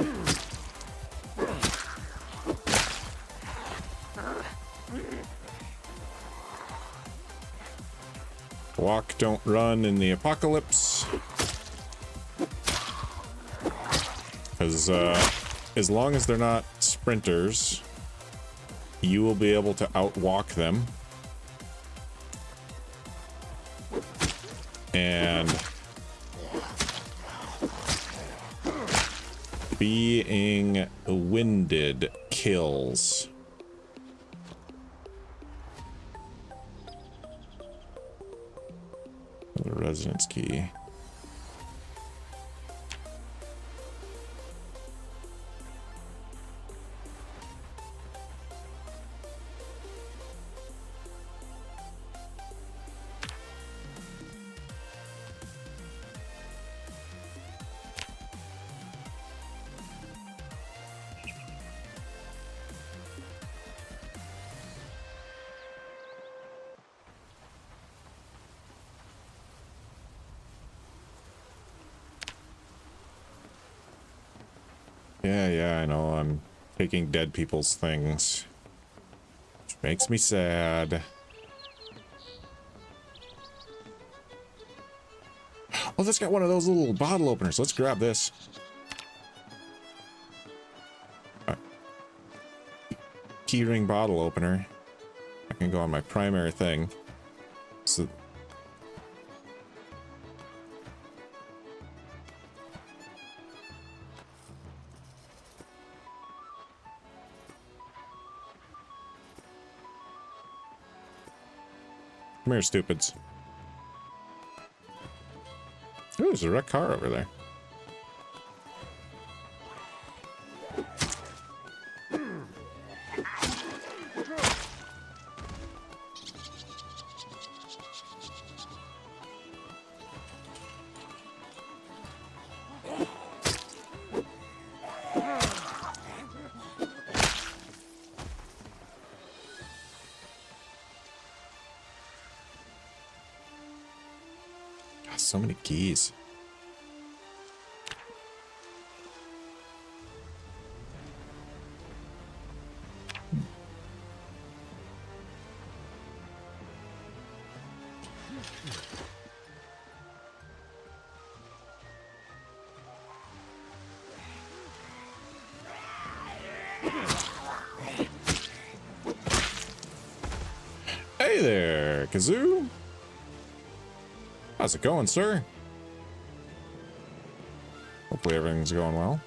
Walk, don't run in the apocalypse. Because as long as they're not sprinters, you will be able to outwalk them. And being winded kills. The residence key. Yeah, I know. I'm taking dead people's things. Which makes me sad. Oh, that's got one of those little bottle openers. Let's grab this. Keyring bottle opener. I can go on my primary thing. So come here, stupids. Ooh, there's a wrecked car over there. God, so many keys. Hey there, Kazoo. How's it going, sir? Hopefully everything's going well.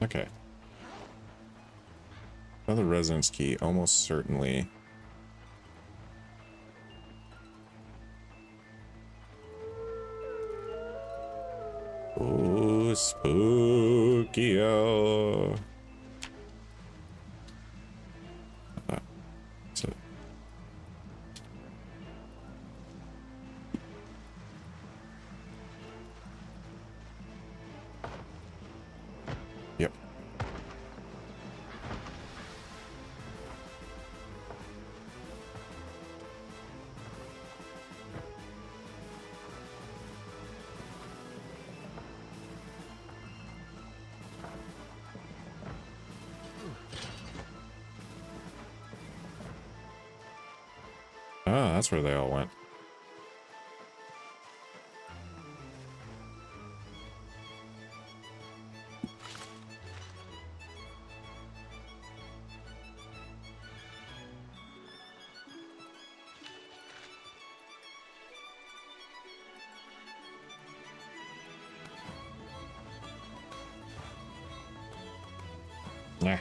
Okay. Another residence key, almost certainly. Oh, spooky. So. Yep. Ah, that's where they all went. Nah.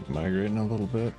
keep migrating a little bit.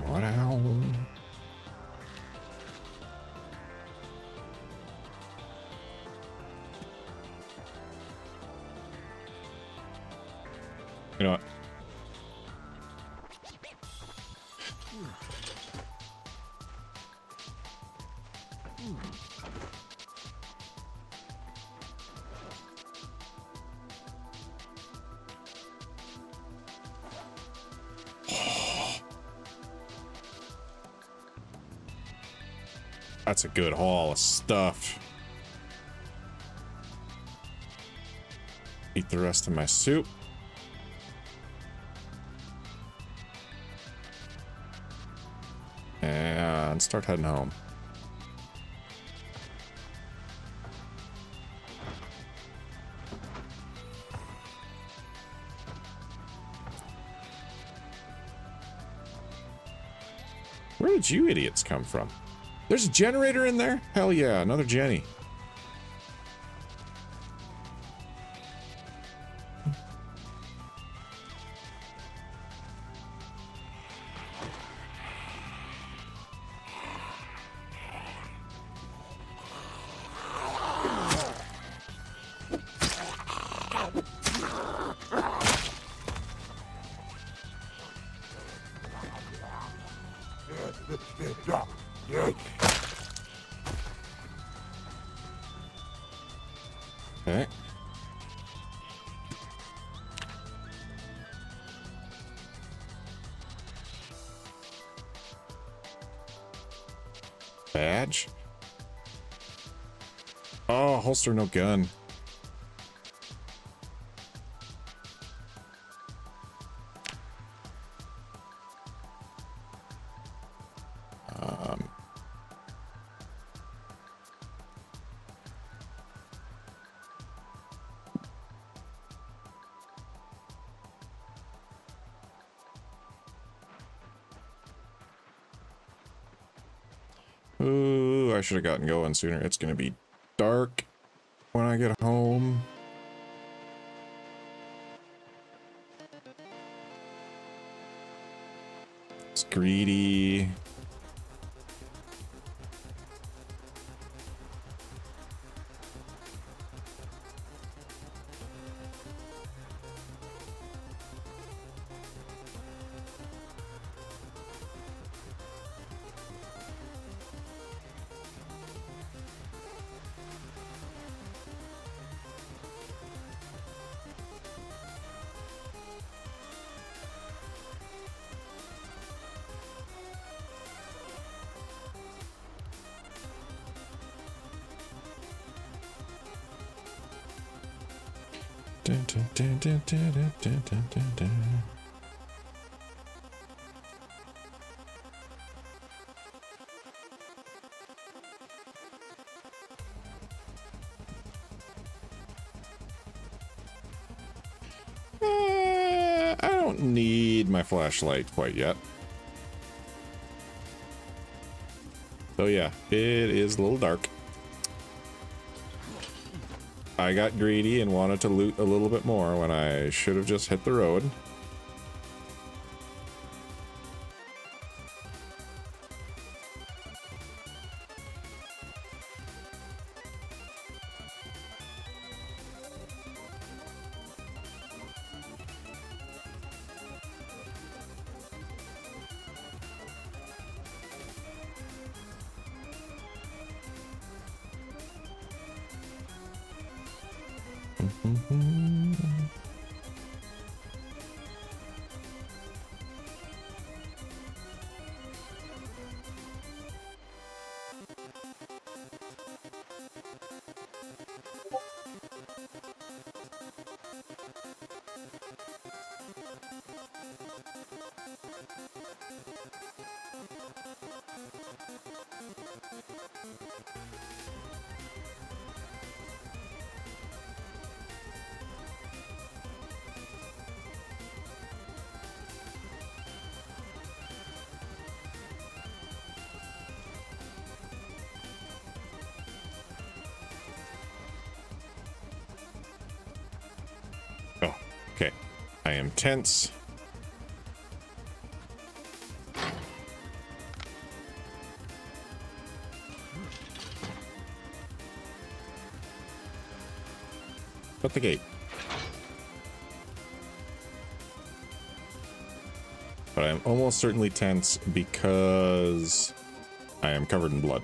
Wow. You know what? That's a good haul of stuff. Eat the rest of my soup. And start heading home. Where did you idiots come from? There's a generator in there? Hell yeah, another Jenny. Okay. Badge? Oh, holster, no gun. Ooh, I should have gotten going sooner. It's gonna be dark when I get home. It's greedy. Dun, dun, dun, dun, dun, dun, dun, dun, dun, dun. I don't need my flashlight quite yet. So yeah, it is a little dark. I got greedy and wanted to loot a little bit more when I should have just hit the road. Oh, okay. I am tense. Shut the gate. But I am almost certainly tense because I am covered in blood.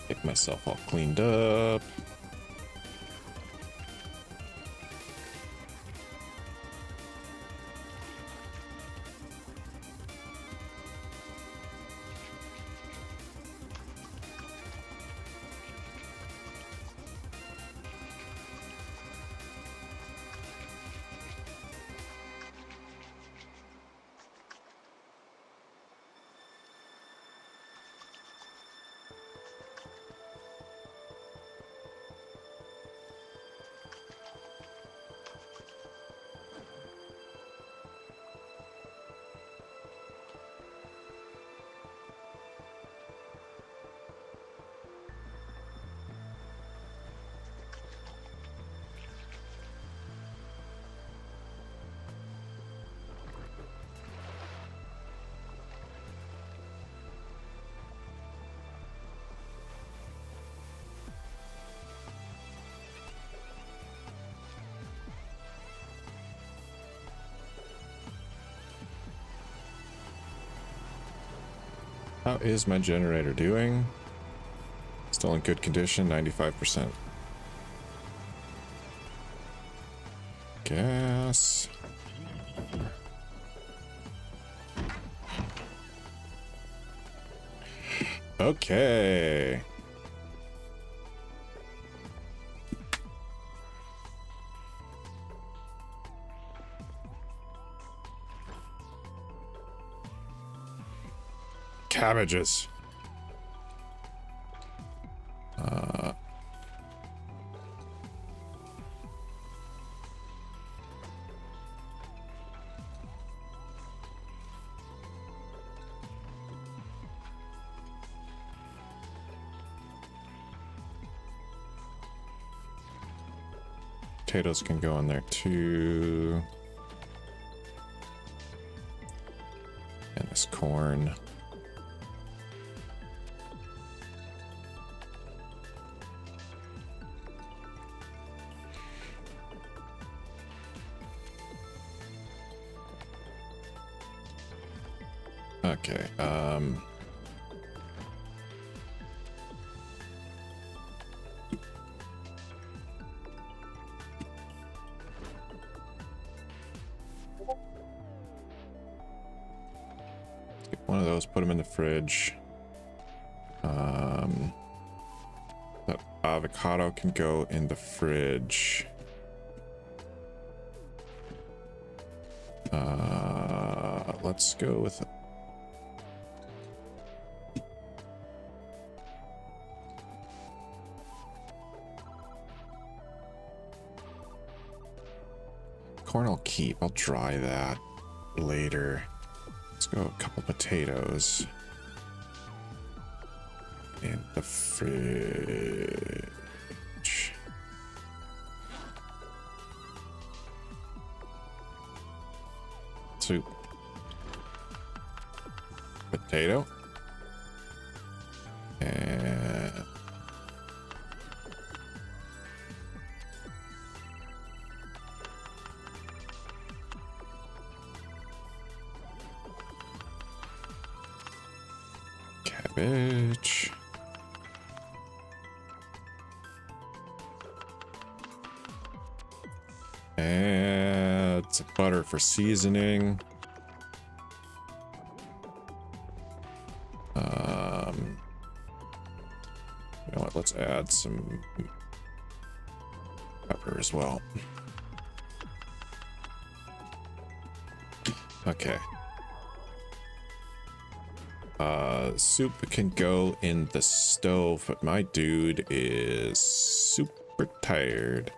Get myself all cleaned up. How is my generator doing? Still in good condition, 95%. Gas. Okay. Cabbages. Potatoes can go in there too. And this corn. Okay, get one of those, put them in the fridge. That avocado can go in the fridge. Let's go with corn. I'll keep. I'll dry that later. Let's go a couple potatoes in the fridge. Soup. Potato. And cabbage. Add some butter for seasoning. You know what? Let's add some pepper as well. Okay. Soup can go in the stove, but my dude is super tired.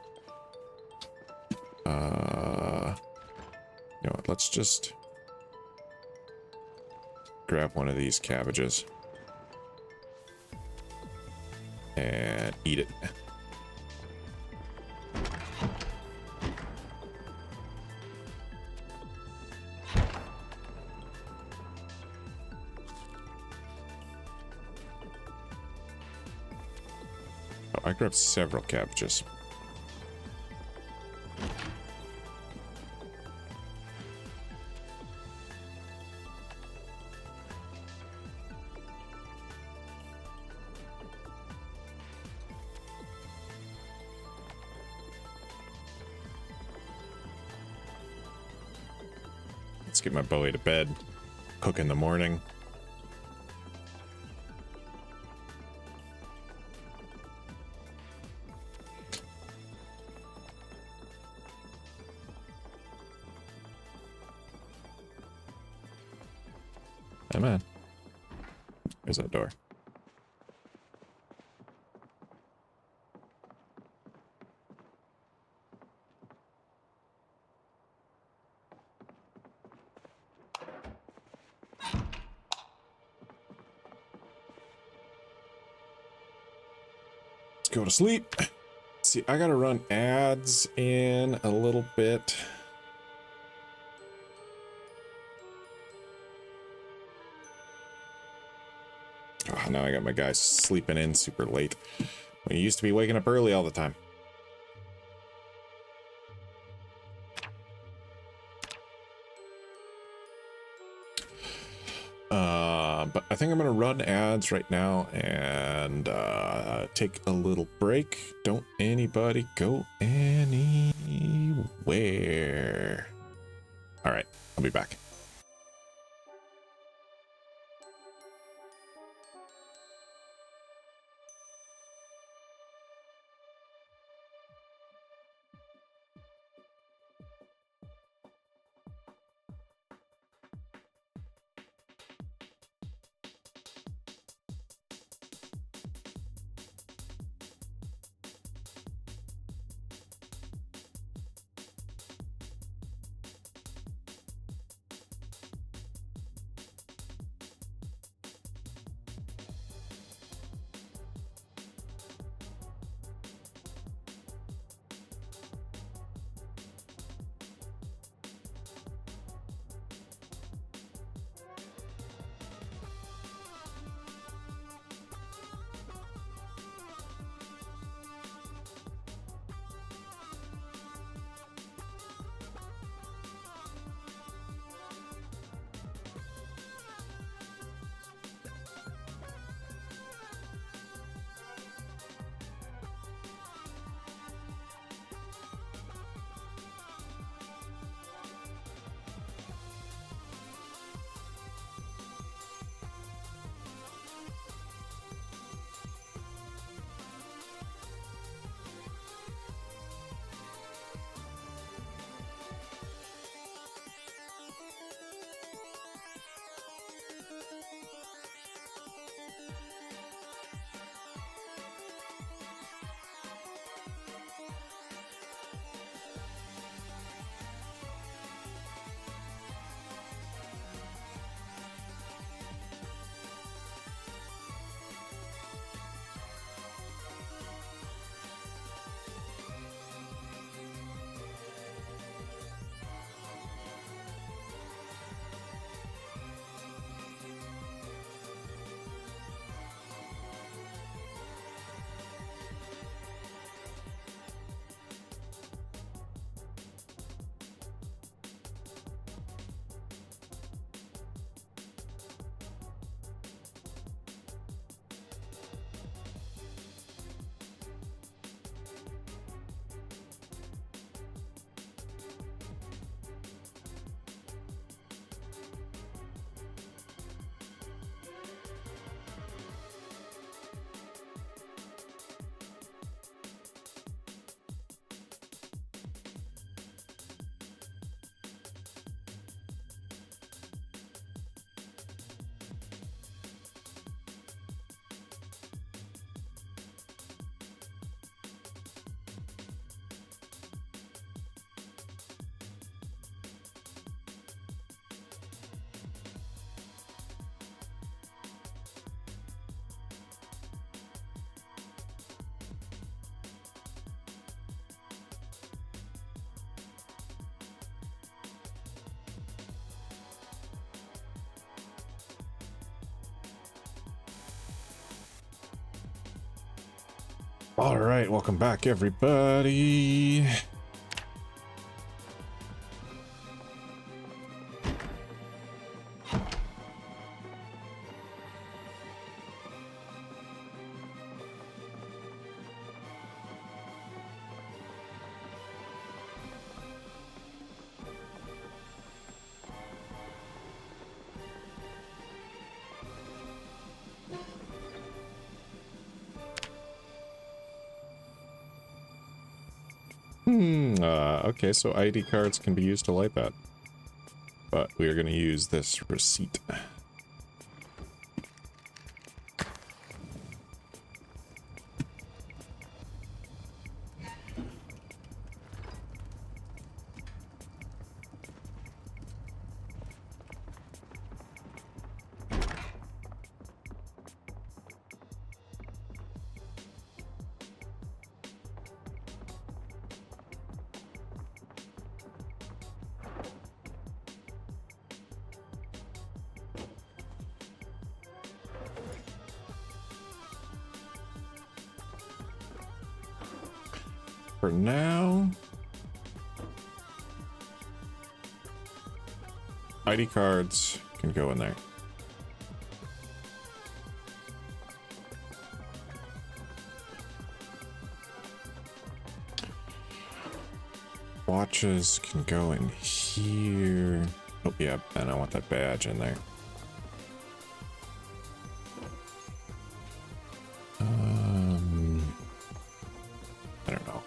You know what? Let's just grab one of these cabbages and eat it. Oh, I grabbed several cabbages. Let's get my boy to bed. Cook in the morning. Hey man. There's that door. Go to sleep. See, I gotta run ads in a little bit. Oh, now I got my guys sleeping in super late. We used to be waking up early all the time. But I think I'm gonna run ads right now and take a little break. Don't anybody go anywhere. All right, I'll be back. All right, welcome back, everybody. Okay, so ID cards can be used to light that. But we are going to use this receipt. For now, ID cards can go in there. Watches can go in here. Oh yeah, and I want that badge in there. I don't know.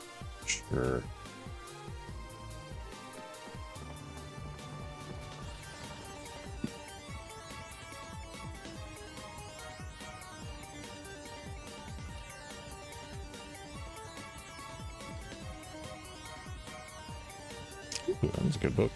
Sure. Ooh, that's a good book.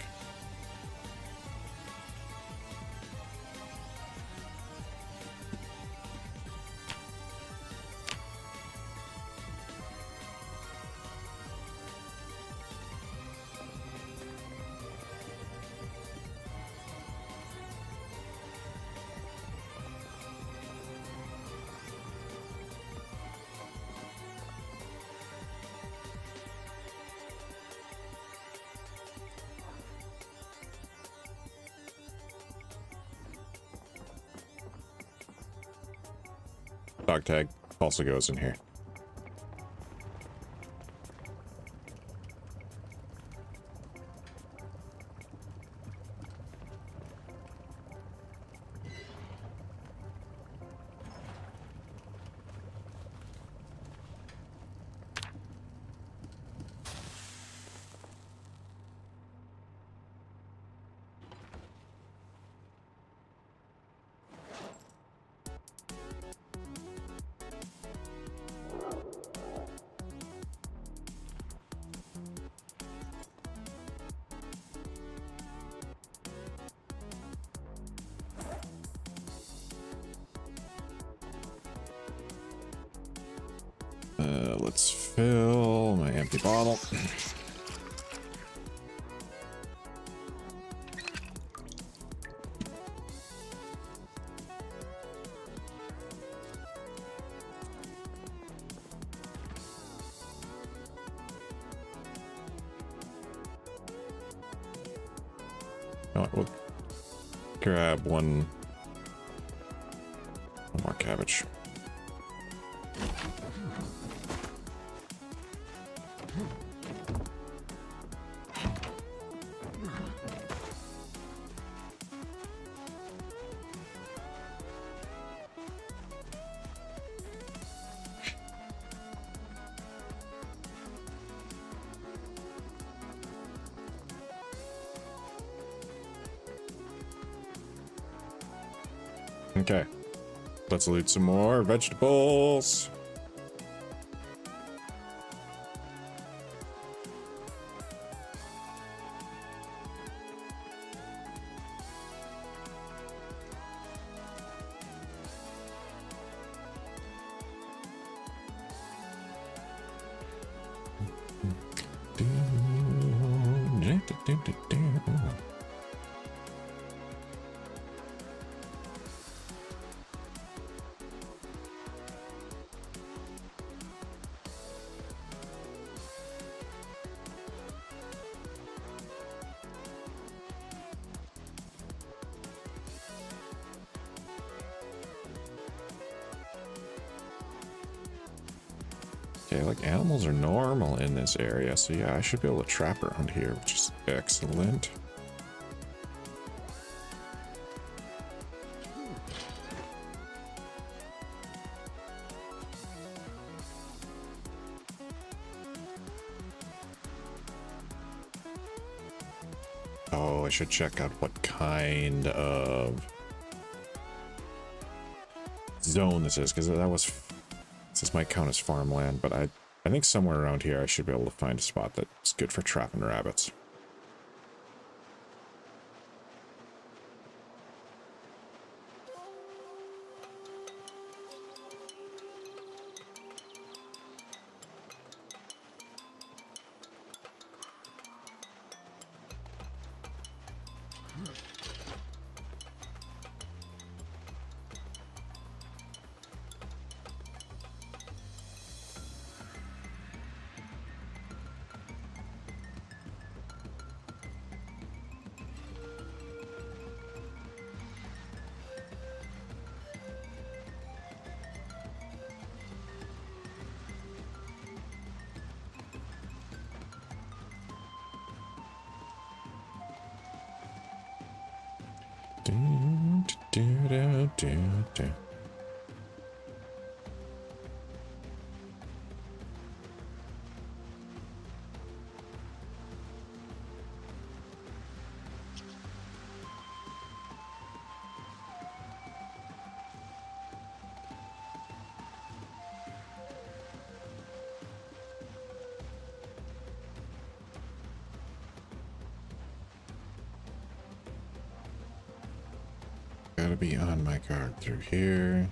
Dog tag also goes in here. Let's fill my empty bottle. We'll grab one more cabbage. Okay, let's loot some more vegetables. Okay, like animals are normal in this area, so yeah, I should be able to trap around here, which is excellent. Oh, I should check out what kind of zone this is, because that was, this might count as farmland, but I think somewhere around here I should be able to find a spot that's good for trapping rabbits. Gotta be on my guard through here.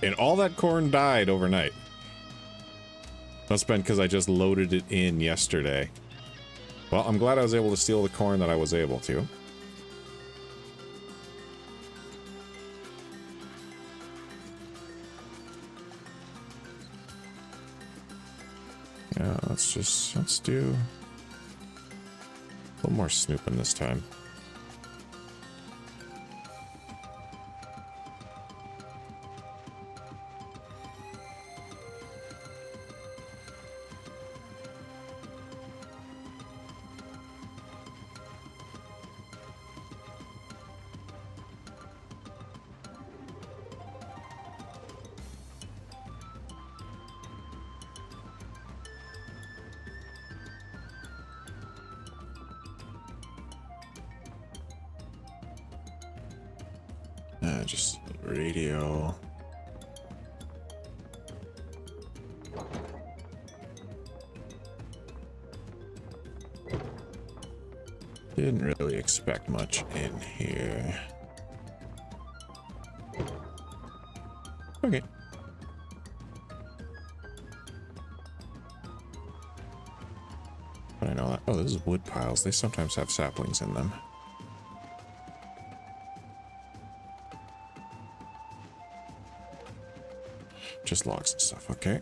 And all that corn died overnight. Must have been because I just loaded it in yesterday. Well, I'm glad I was able to steal the corn that I was able to. Yeah, let's do a little more snooping this time. Just radio. Didn't really expect much in here. Okay. But I know that. Oh, this is wood piles. They sometimes have saplings in them. Just logs and stuff, okay.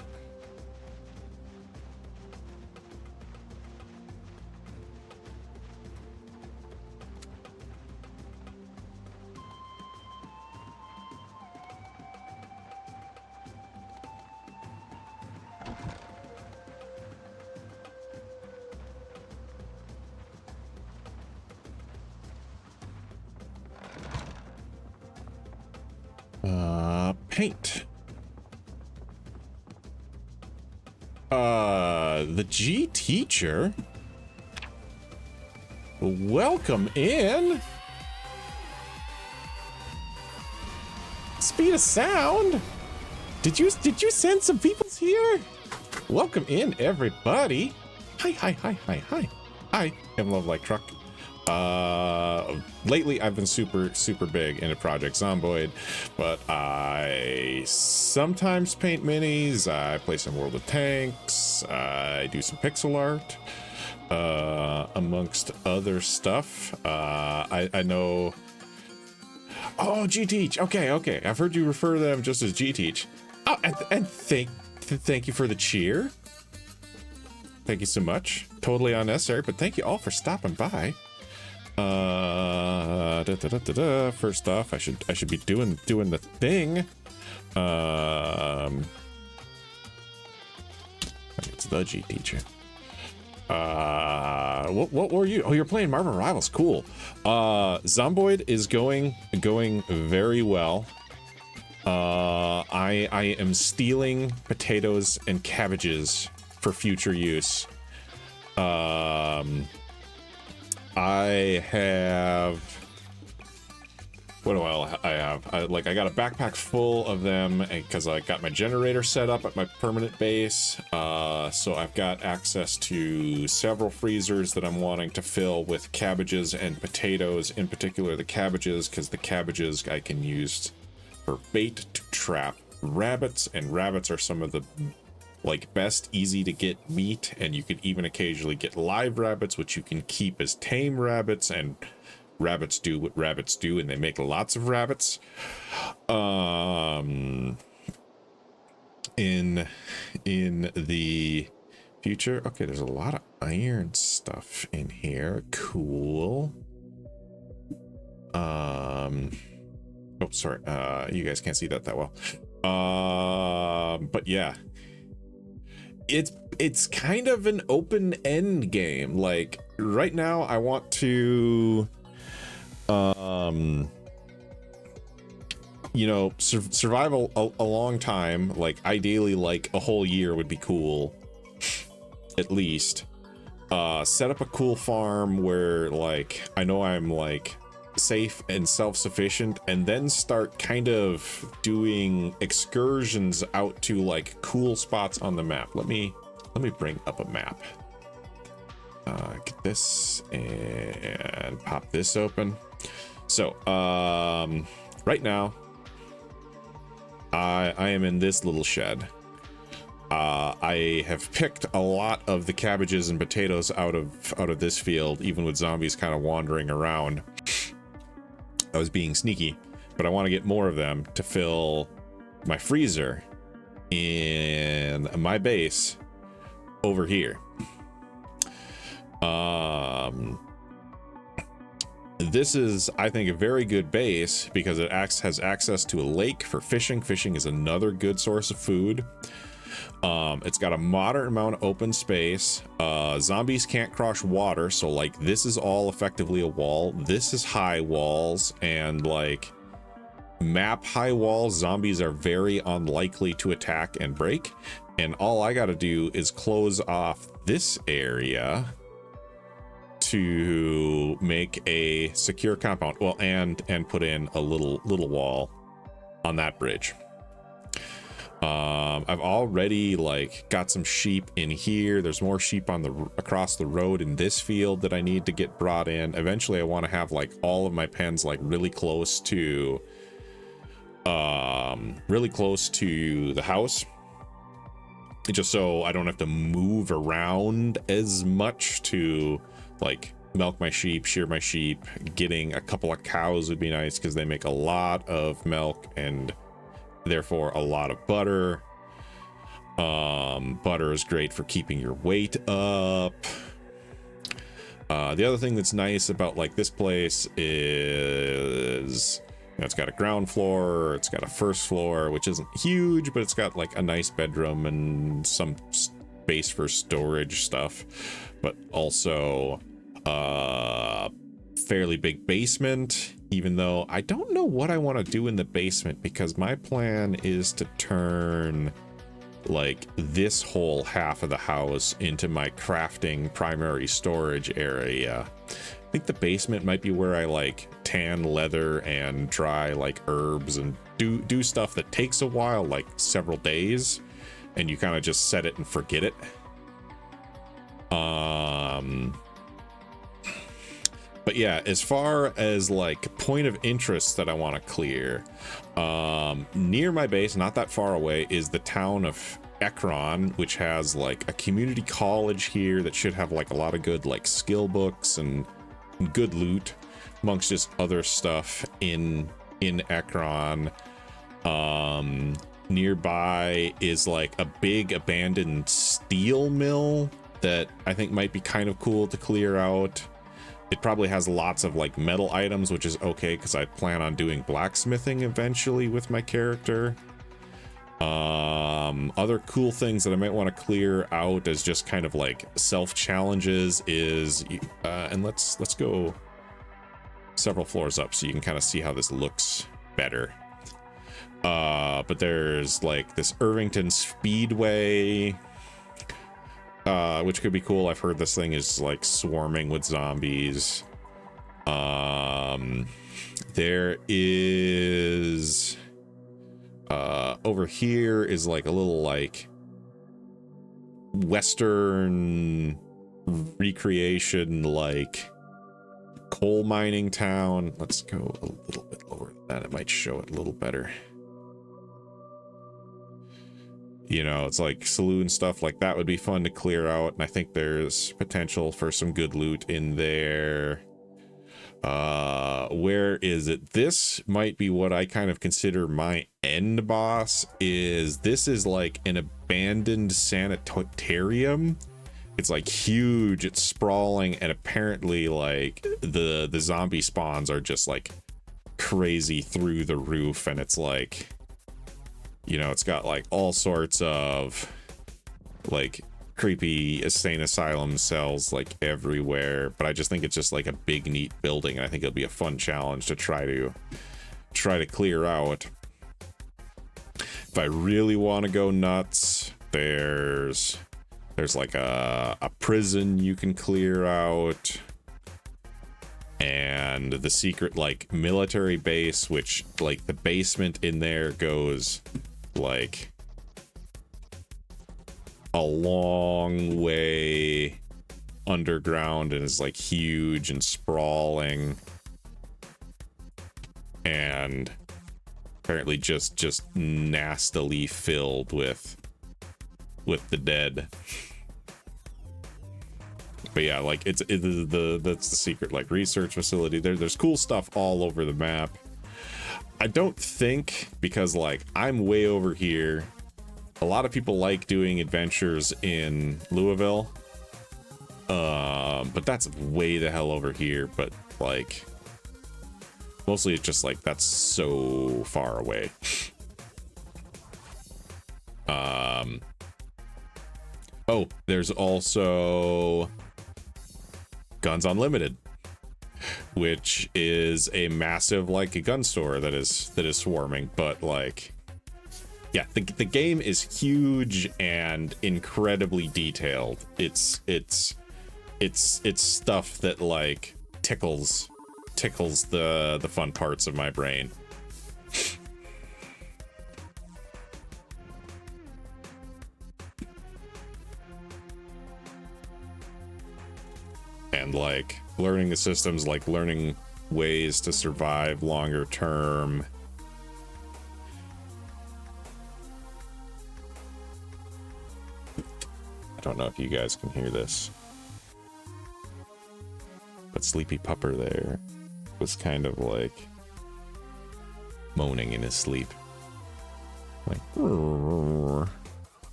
Paint. The G teacher? Welcome in. Speed of sound. Did you send some people here? Welcome in, everybody. Hi. Hi, have love like truck. Lately I've been super big into Project Zomboid, but I sometimes paint minis, I play some World of Tanks, I do some pixel art, amongst other stuff. I know. Oh, G-Teach. Okay. I've heard you refer to them just as G-Teach. Oh, and thank you for the cheer. Thank you so much. Totally unnecessary, but thank you all for stopping by. First off, I should be doing the thing. It's the G-Teacher. What were you? Oh, you're playing Marvel Rivals. Cool. Zomboid is going very well. I am stealing potatoes and cabbages for future use. I have. What do I have? I got a backpack full of them because I got my generator set up at my permanent base. So I've got access to several freezers that I'm wanting to fill with cabbages and potatoes, in particular the cabbages, because the cabbages I can use for bait to trap rabbits, and rabbits are some of the best easy to get meat, and you can even occasionally get live rabbits, which you can keep as tame rabbits, and rabbits do what rabbits do, and they make lots of rabbits. In the future, okay, there's a lot of iron stuff in here. Cool. Oh, sorry. You guys can't see that well. But yeah, it's kind of an open end game. Like right now, I want to survive a long time, like ideally like a whole year would be cool, at least. Set up a cool farm where like I know I'm like safe and self-sufficient, and then start kind of doing excursions out to like cool spots on the map. Let me bring up a map. Get this and pop this open. So, right now, I am in this little shed. I have picked a lot of the cabbages and potatoes out of this field, even with zombies kind of wandering around. I was being sneaky, but I want to get more of them to fill my freezer in my base over here. This is, I think, a very good base because it has access to a lake for fishing. Fishing is another good source of food. It's got a moderate amount of open space. Zombies can't cross water, so like this is all effectively a wall. This is high walls, and like map high walls, zombies are very unlikely to attack and break. And all I gotta do is close off this area to make a secure compound. Well, and put in a little wall on that bridge. I've already like got some sheep in here. There's more sheep on across the road in this field that I need to get brought in. Eventually I want to have like all of my pens like really close to the house, just so I don't have to move around as much to like milk my sheep, shear my sheep. Getting a couple of cows would be nice because they make a lot of milk and therefore a lot of butter. Butter is great for keeping your weight up. The other thing that's nice about like this place is, you know, it's got a ground floor, it's got a first floor, which isn't huge, but it's got like a nice bedroom and some space for storage stuff, but also fairly big basement, even though I don't know what I want to do in the basement, because my plan is to turn like this whole half of the house into my crafting primary storage area. I think the basement might be where I like tan leather and dry like herbs and do stuff that takes a while, like several days, and you kind of just set it and forget it. But But yeah, as far as like point of interest that I want to clear, near my base, not that far away, is the town of Ekron, which has like a community college here that should have like a lot of good like skill books and good loot amongst just other stuff in Ekron. Nearby is like a big abandoned steel mill that I think might be kind of cool to clear out. It probably has lots of like metal items, which is okay because I plan on doing blacksmithing eventually with my character. Other cool things that I might want to clear out as just kind of like self challenges is, and let's go several floors up so you can kind of see how this looks better. But there's like this Irvington Speedway, which could be cool. I've heard this thing is like swarming with zombies. There is over here is like a little like Western recreation, like coal mining town. Let's go a little bit lower than that. It might show it a little better. You know, it's like saloon stuff like that would be fun to clear out, and I think there's potential for some good loot in there. Where is it? This might be what I kind of consider my end boss. This is like an abandoned sanitarium. It's like huge, it's sprawling, and apparently like the zombie spawns are just like crazy through the roof, and it's like, you know, it's got like all sorts of like creepy insane asylum cells like everywhere. But I just think it's just like a big neat building, and I think it'll be a fun challenge to try to clear out. If I really want to go nuts, there's like a prison you can clear out, and the secret like military base, which like the basement in there goes like a long way underground and is like huge and sprawling, and apparently just nastily filled with the dead. But yeah, like that's the secret like research facility. There's cool stuff all over the map. I don't think, because like I'm way over here, a lot of people like doing adventures in Louisville, but that's way the hell over here. But like mostly it's just like that's so far away. Oh, there's also Guns Unlimited, which is a massive like a gun store that is swarming. But like, yeah, the game is huge and incredibly detailed. It's stuff that like tickles the fun parts of my brain. And like learning the systems, like learning ways to survive longer term. I don't know if you guys can hear this, but Sleepy Pupper there was kind of like moaning in his sleep, like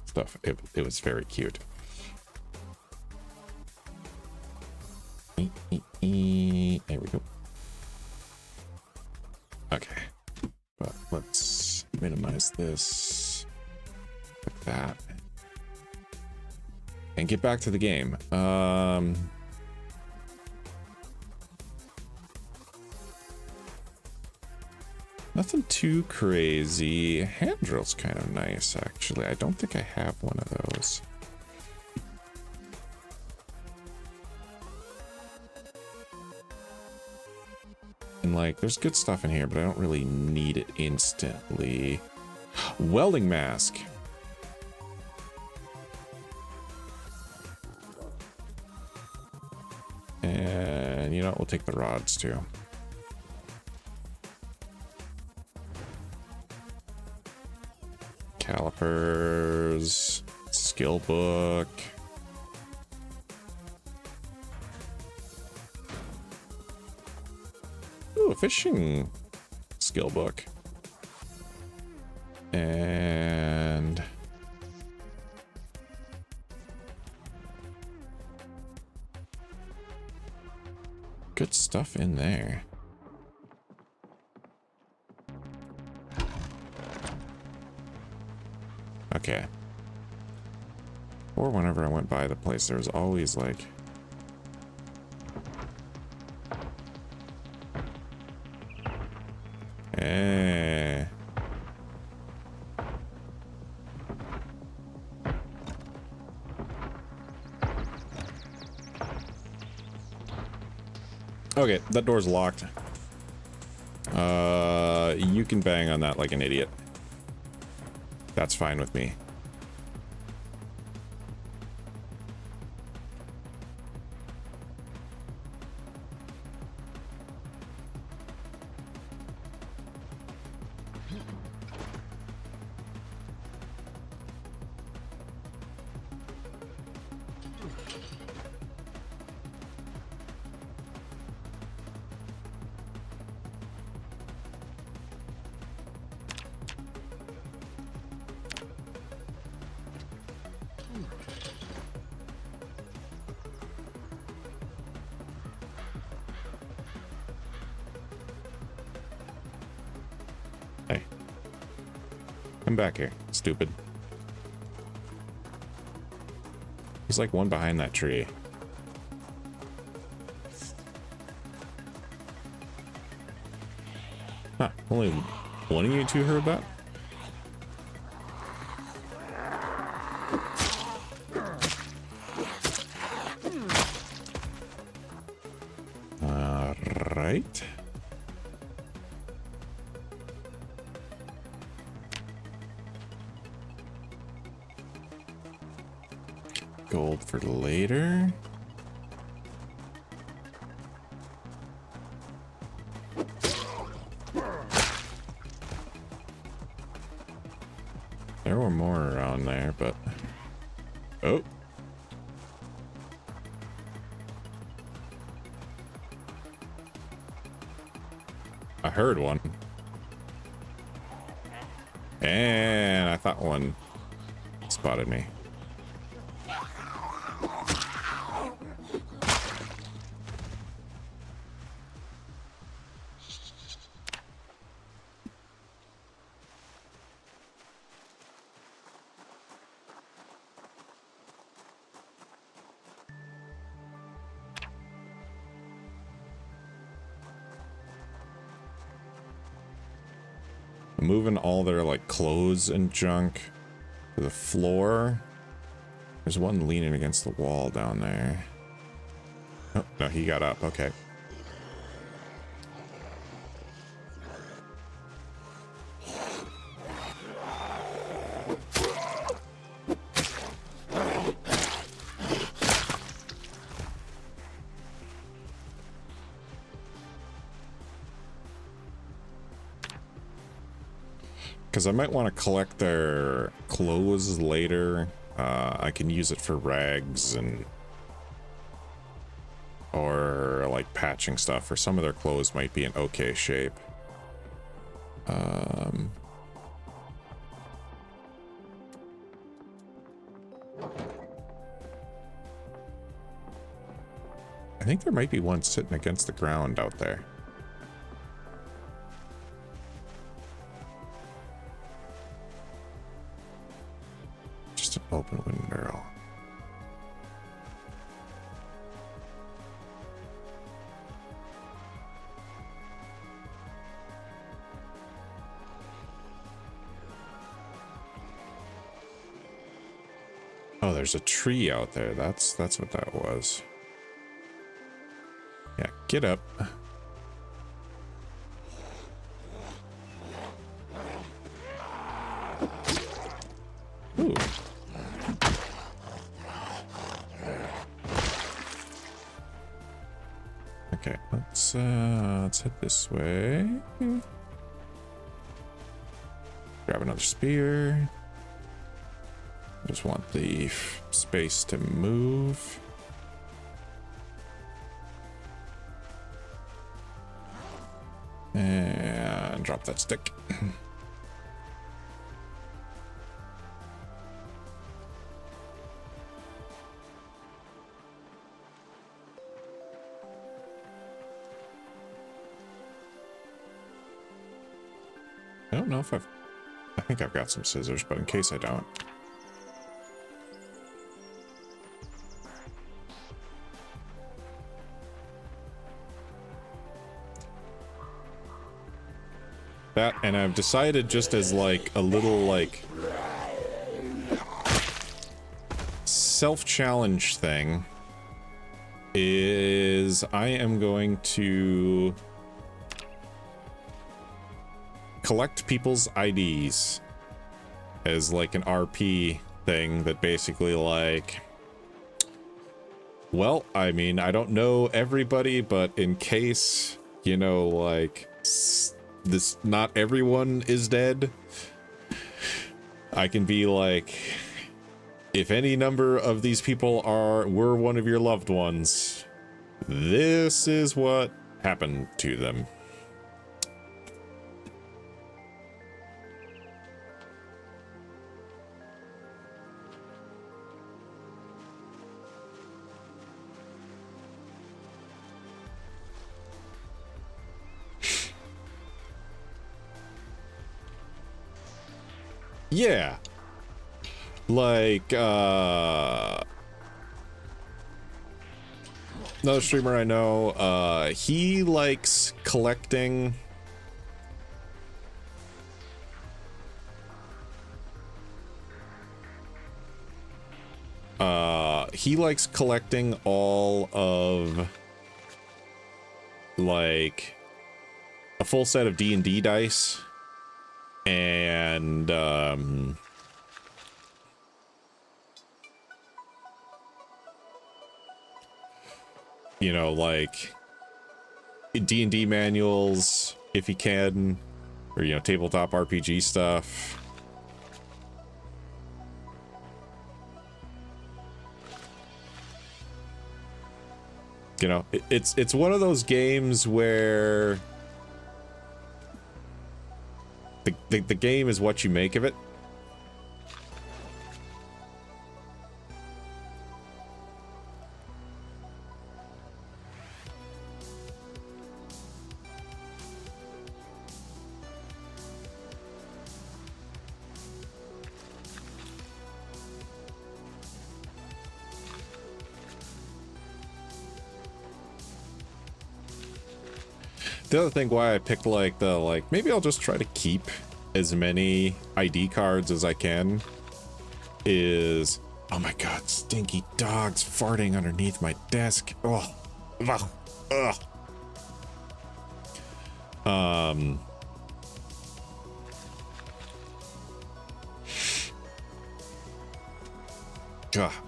stuff. It was very cute. There we go. Okay, but let's minimize this like that and get back to the game. Nothing too crazy. Hand drill's kind of nice, actually. I don't think I have one of those. And like, there's good stuff in here, but I don't really need it instantly. Welding mask. And you know what? We'll take the rods too. Calipers, skill book. Ooh, a fishing skill book. And good stuff in there. Okay. Or whenever I went by the place, there was always like... Eh. Okay, that door's locked. You can bang on that like an idiot. That's fine with me. Hey. Come back here, stupid. He's like one behind that tree. Huh, only one of you two heard that? Alright. Gold for later. There were more around there, but... Oh. I heard one. And I thought one spotted me. Moving all their like clothes and junk to the floor. There's one leaning against the wall down there. Oh, no, he got up. Okay. Because I might want to collect their clothes later. I can use it for rags and or like patching stuff, or some of their clothes might be in okay shape. I think there might be one sitting against the ground out there. Open window. Oh, there's a tree out there. That's what that was. Yeah, get up. Ooh. Okay, let's head this way. Grab another spear. Just want the space to move. And drop that stick. I don't know if I think I've got some scissors, but in case I don't. That, and I've decided just as like a little like self-challenge thing is I am going to collect people's IDs as like an RP thing that basically like, well, I mean, I don't know everybody, but in case, you know, like this, not everyone is dead, I can be like, if any number of these people were one of your loved ones, this is what happened to them. Yeah. Like, another streamer I know, he likes collecting all of like a full set of D&D dice and you know, like D&D manuals if he can, or you know, tabletop RPG stuff. You know, it's one of those games where the game is what you make of it. The other thing why I picked like maybe I'll just try to keep as many ID cards as I can is, oh my god, stinky dogs farting underneath my desk. Oh, ugh, ugh.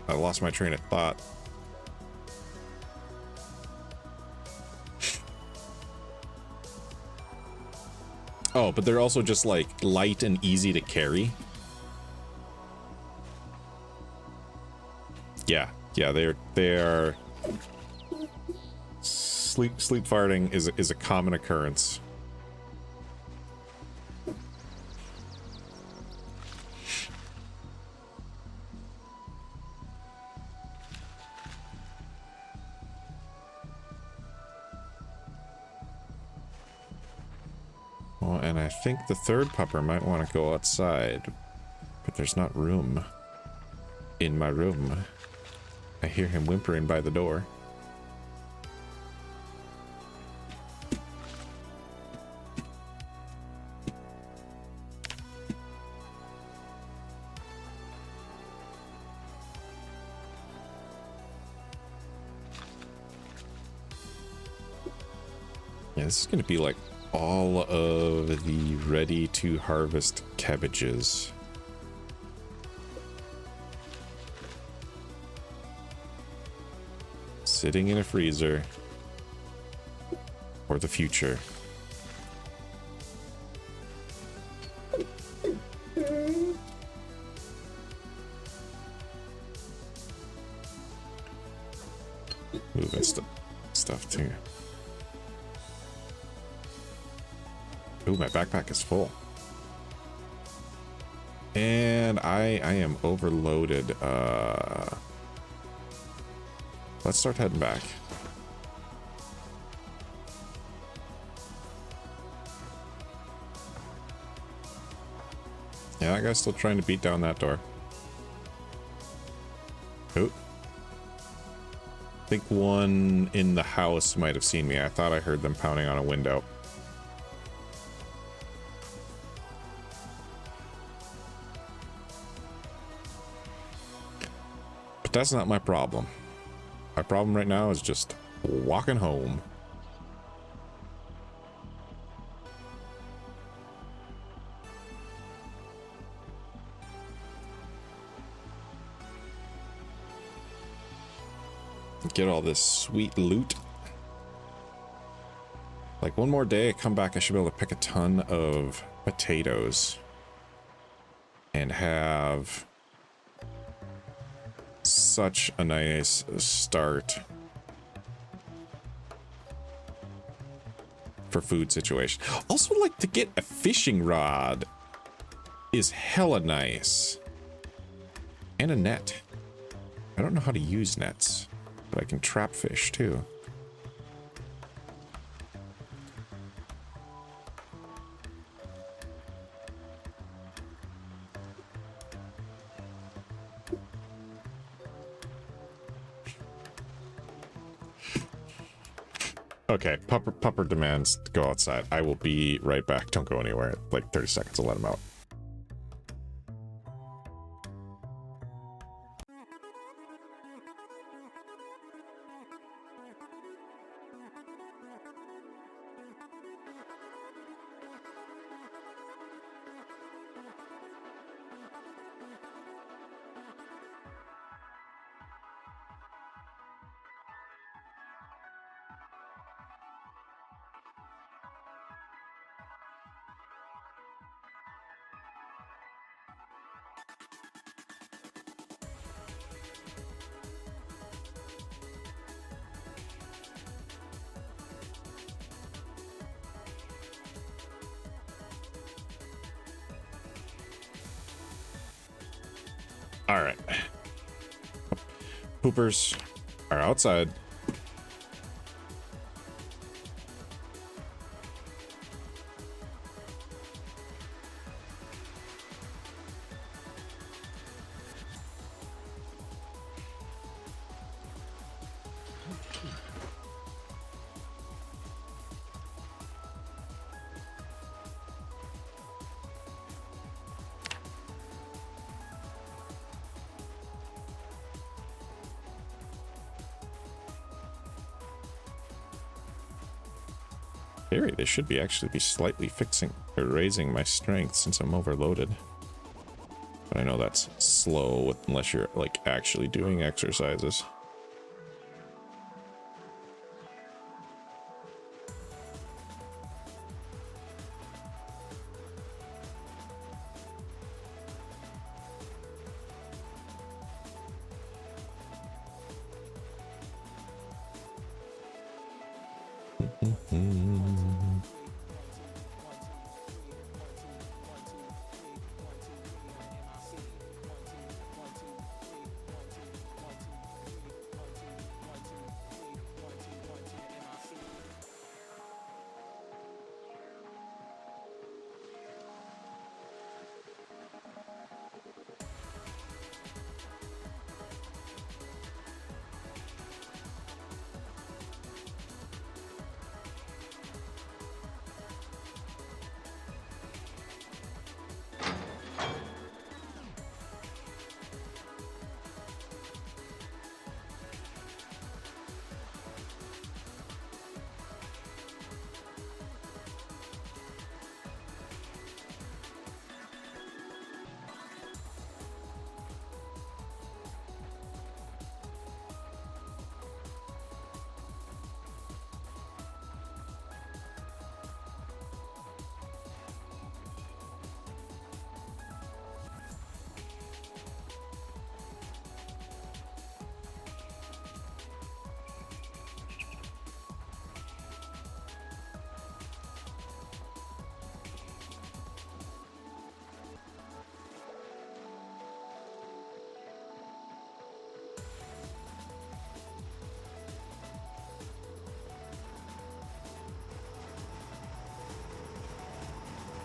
I lost my train of thought. Oh, but they're also just like light and easy to carry. Yeah, they're sleep farting is a common occurrence. Well, and I think the third pupper might want to go outside, but there's not room in my room. I hear him whimpering by the door. Yeah, this is going to be like all of the ready to harvest cabbages. Sitting in a freezer. or the future. Moving stuff too. Ooh, my backpack is full. And I am overloaded. Let's start heading back. Yeah, that guy's still trying to beat down that door. Ooh. I think one in the house might have seen me. I thought I heard them pounding on a window. But that's not my problem. My problem right now is just walking home. Get all this sweet loot. Like one more day, I come back, I should be able to pick a ton of potatoes and have such a nice start for food situation. Also, like to get a fishing rod is hella nice, and a net. I don't know how to use nets, but I can trap fish too. Okay, Pupper demands to go outside. I will be right back. Don't go anywhere. Like 30 seconds, I'll let him out. All right. Poopers are outside. Theory, they should be actually be slightly fixing or raising my strength since I'm overloaded. But I know that's slow unless you're like actually doing exercises.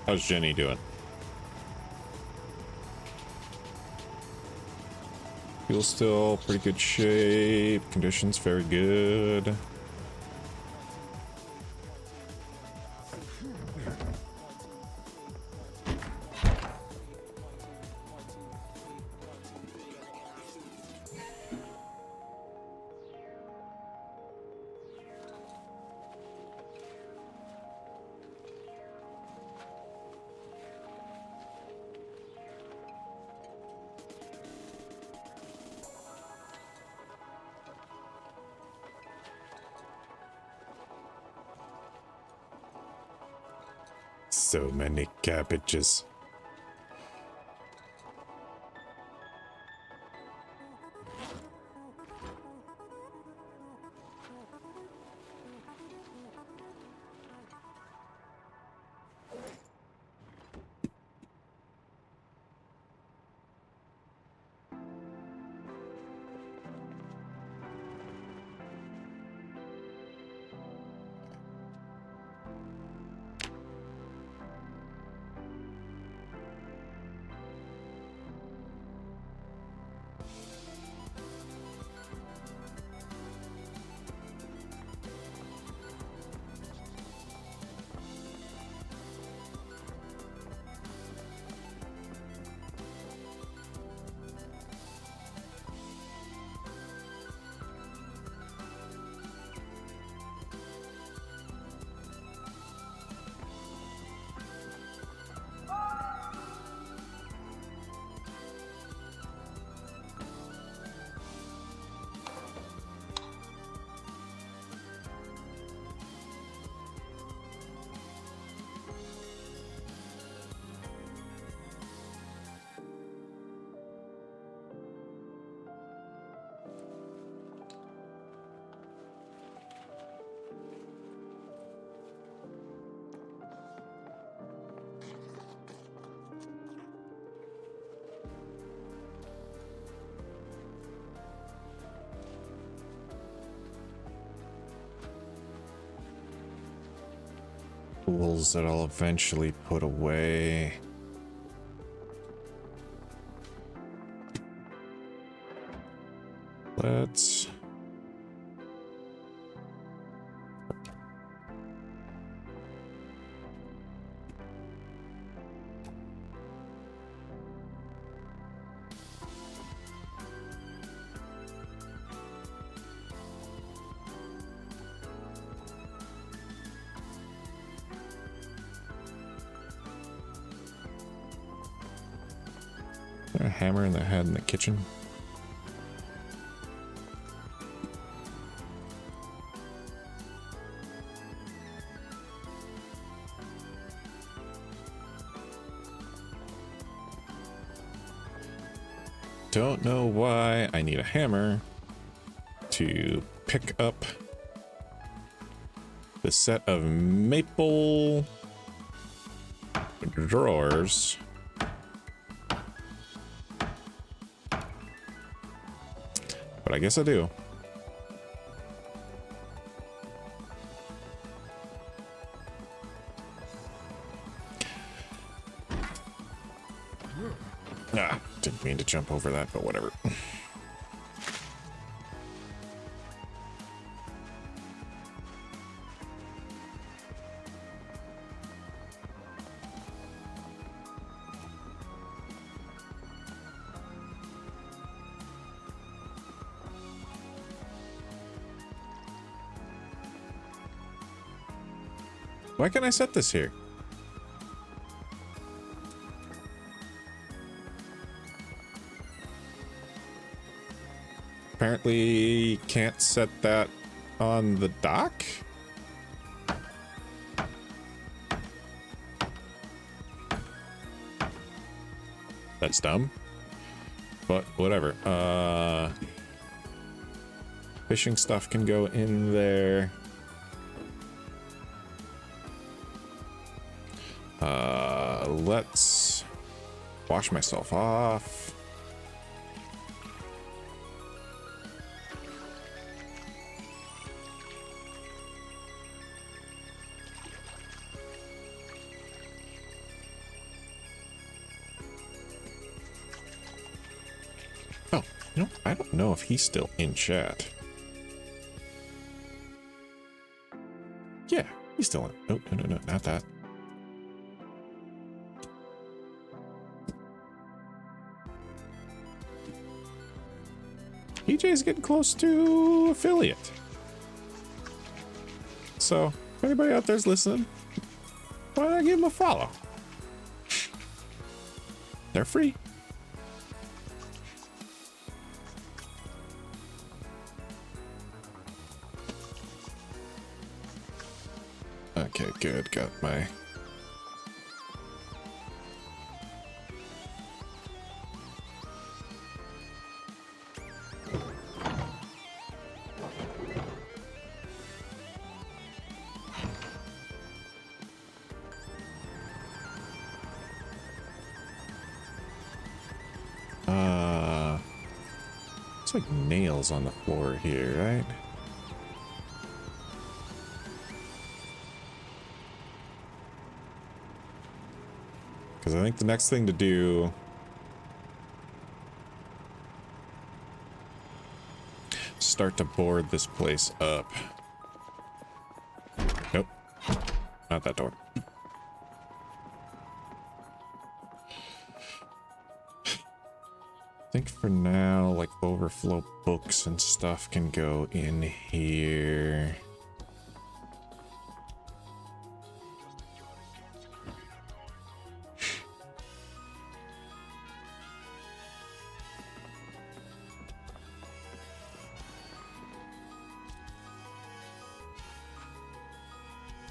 How's Jenny doing? Fuel's still pretty good shape. Conditions very good. So many cabbages. Tools that I'll eventually put away. Let's... Is there a hammer in the head in the kitchen? Don't know why I need a hammer to pick up the set of maple drawers. But I guess I do. Ah, didn't mean to jump over that, but whatever. Why can't I set this here? Apparently can't set that on the dock? That's dumb. But whatever. Fishing stuff can go in there. Let's wash myself off. You know, I don't know if he's still in chat. Yeah, he's still in. Oh, no, not that. EJ's getting close to affiliate. So, if anybody out there's listening, why not give him a follow? They're free. Okay, good. Got my... It's like nails on the floor here, right? Because I think the next thing to do... start to board this place up. Nope. Not that door. I think for now, like, overflow books and stuff can go in here.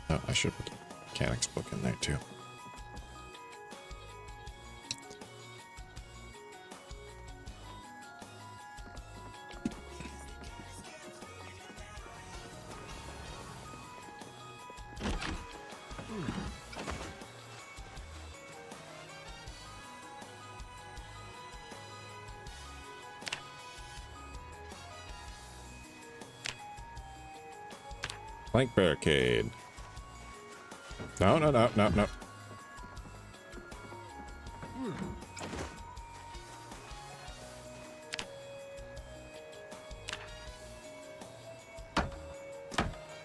Oh, I should put the mechanics book in there too. Plank barricade. No.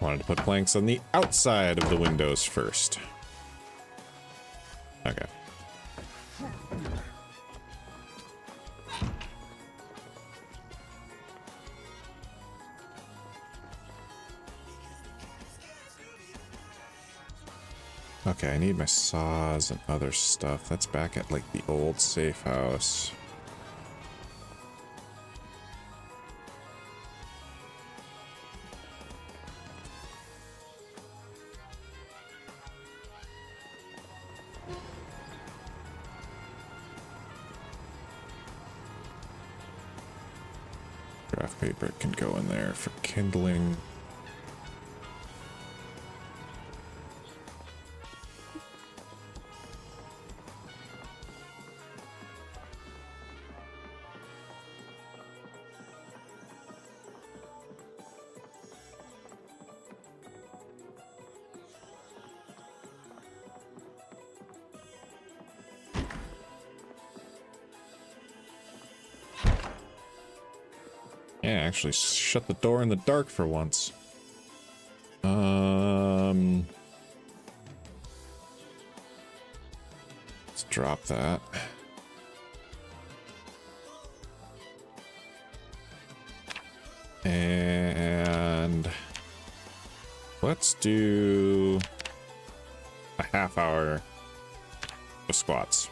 Wanted to put planks on the outside of the windows first. Okay. Okay, I need my saws and other stuff. That's back at, like, the old safe house. Graph paper can go in there for kindling. Yeah, actually shut the door in the dark for once. Let's drop that. And let's do a half hour of squats.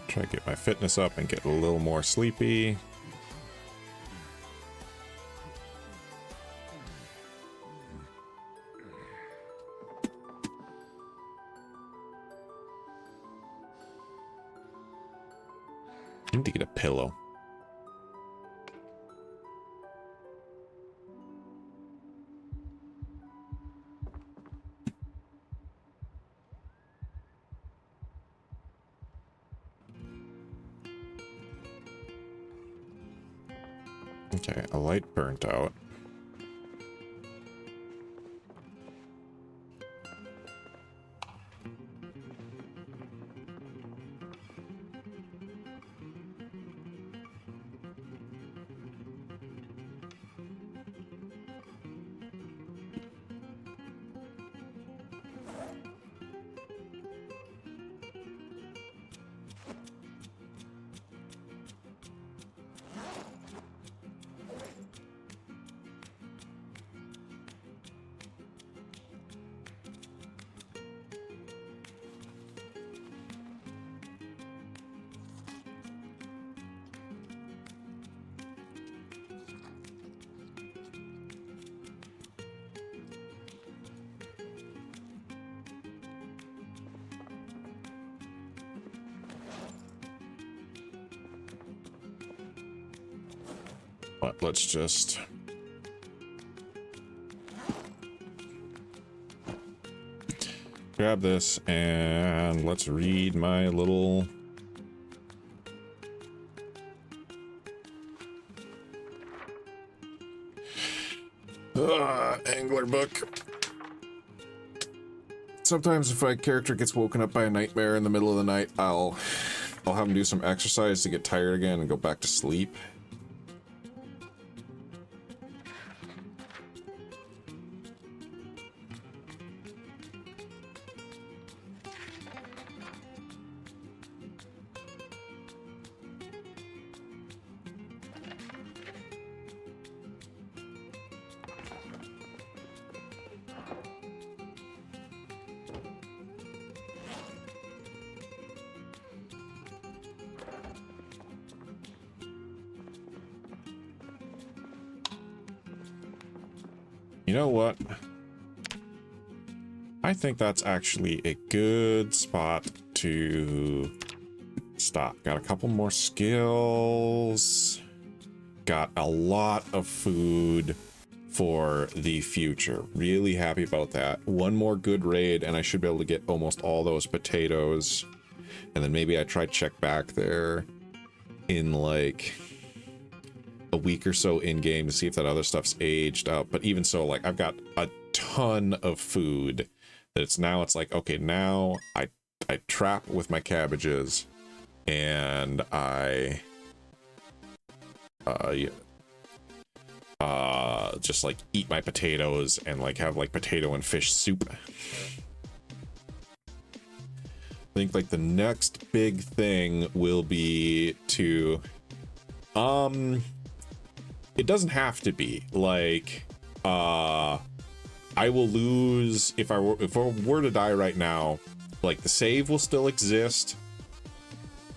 Try to get my fitness up and get a little more sleepy. I need to get a pillow. Okay, a light burnt out. But let's just grab this and let's read my little angler book. Sometimes if my character gets woken up by a nightmare in the middle of the night, I'll have him do some exercise to get tired again and go back to sleep. You know what? I think that's actually a good spot to stop. Got a couple more skills. Got a lot of food for the future. Really happy about that. One more good raid and I should be able to get almost all those potatoes. And then maybe I try check back there in like a week or so in game to see if that other stuff's aged up. But even so, like I've got a ton of food that it's like, okay, now I trap with my cabbages and I just like eat my potatoes and like have like potato and fish soup. I think like the next big thing will be to it doesn't have to be like I will lose if I were to die right now, like the save will still exist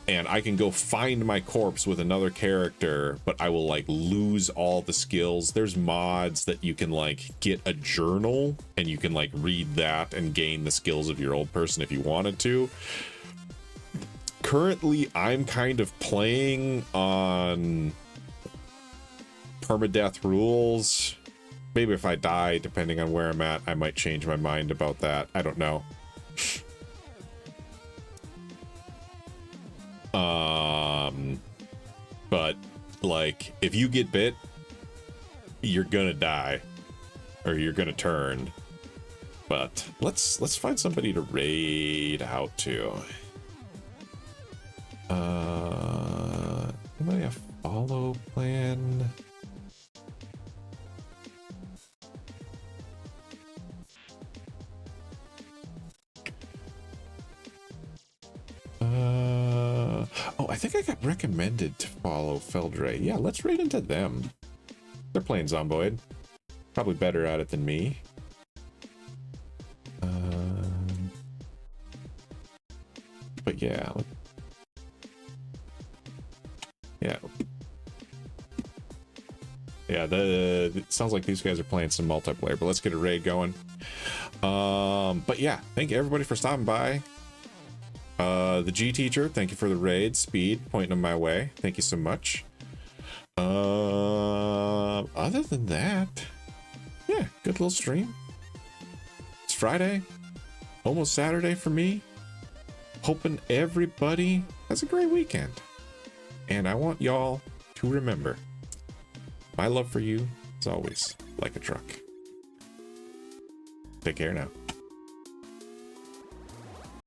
and I can go find my corpse with another character, but I will like lose all the skills. There's mods that you can like get a journal and you can like read that and gain the skills of your old person if you wanted to. Currently I'm kind of playing on permadeath rules. Maybe if I die, depending on where I'm at, I might change my mind about that. I don't know. But like if you get bit, you're gonna die or you're gonna turn. But let's find somebody to raid out to. Anybody a follow plan? Oh, I think I got recommended to follow Feldray. Yeah, let's raid into them. They're playing Zomboid. Probably better at it than me. But yeah. Yeah. Yeah, it sounds like these guys are playing some multiplayer, but let's get a raid going. But yeah, thank you everybody for stopping by. The G teacher, thank you for the raid. Speed, pointing them my way. Thank you so much. Other than that, yeah, good little stream. It's Friday, almost Saturday for me. Hoping everybody has a great weekend. And I want y'all to remember, my love for you is always like a truck. Take care now.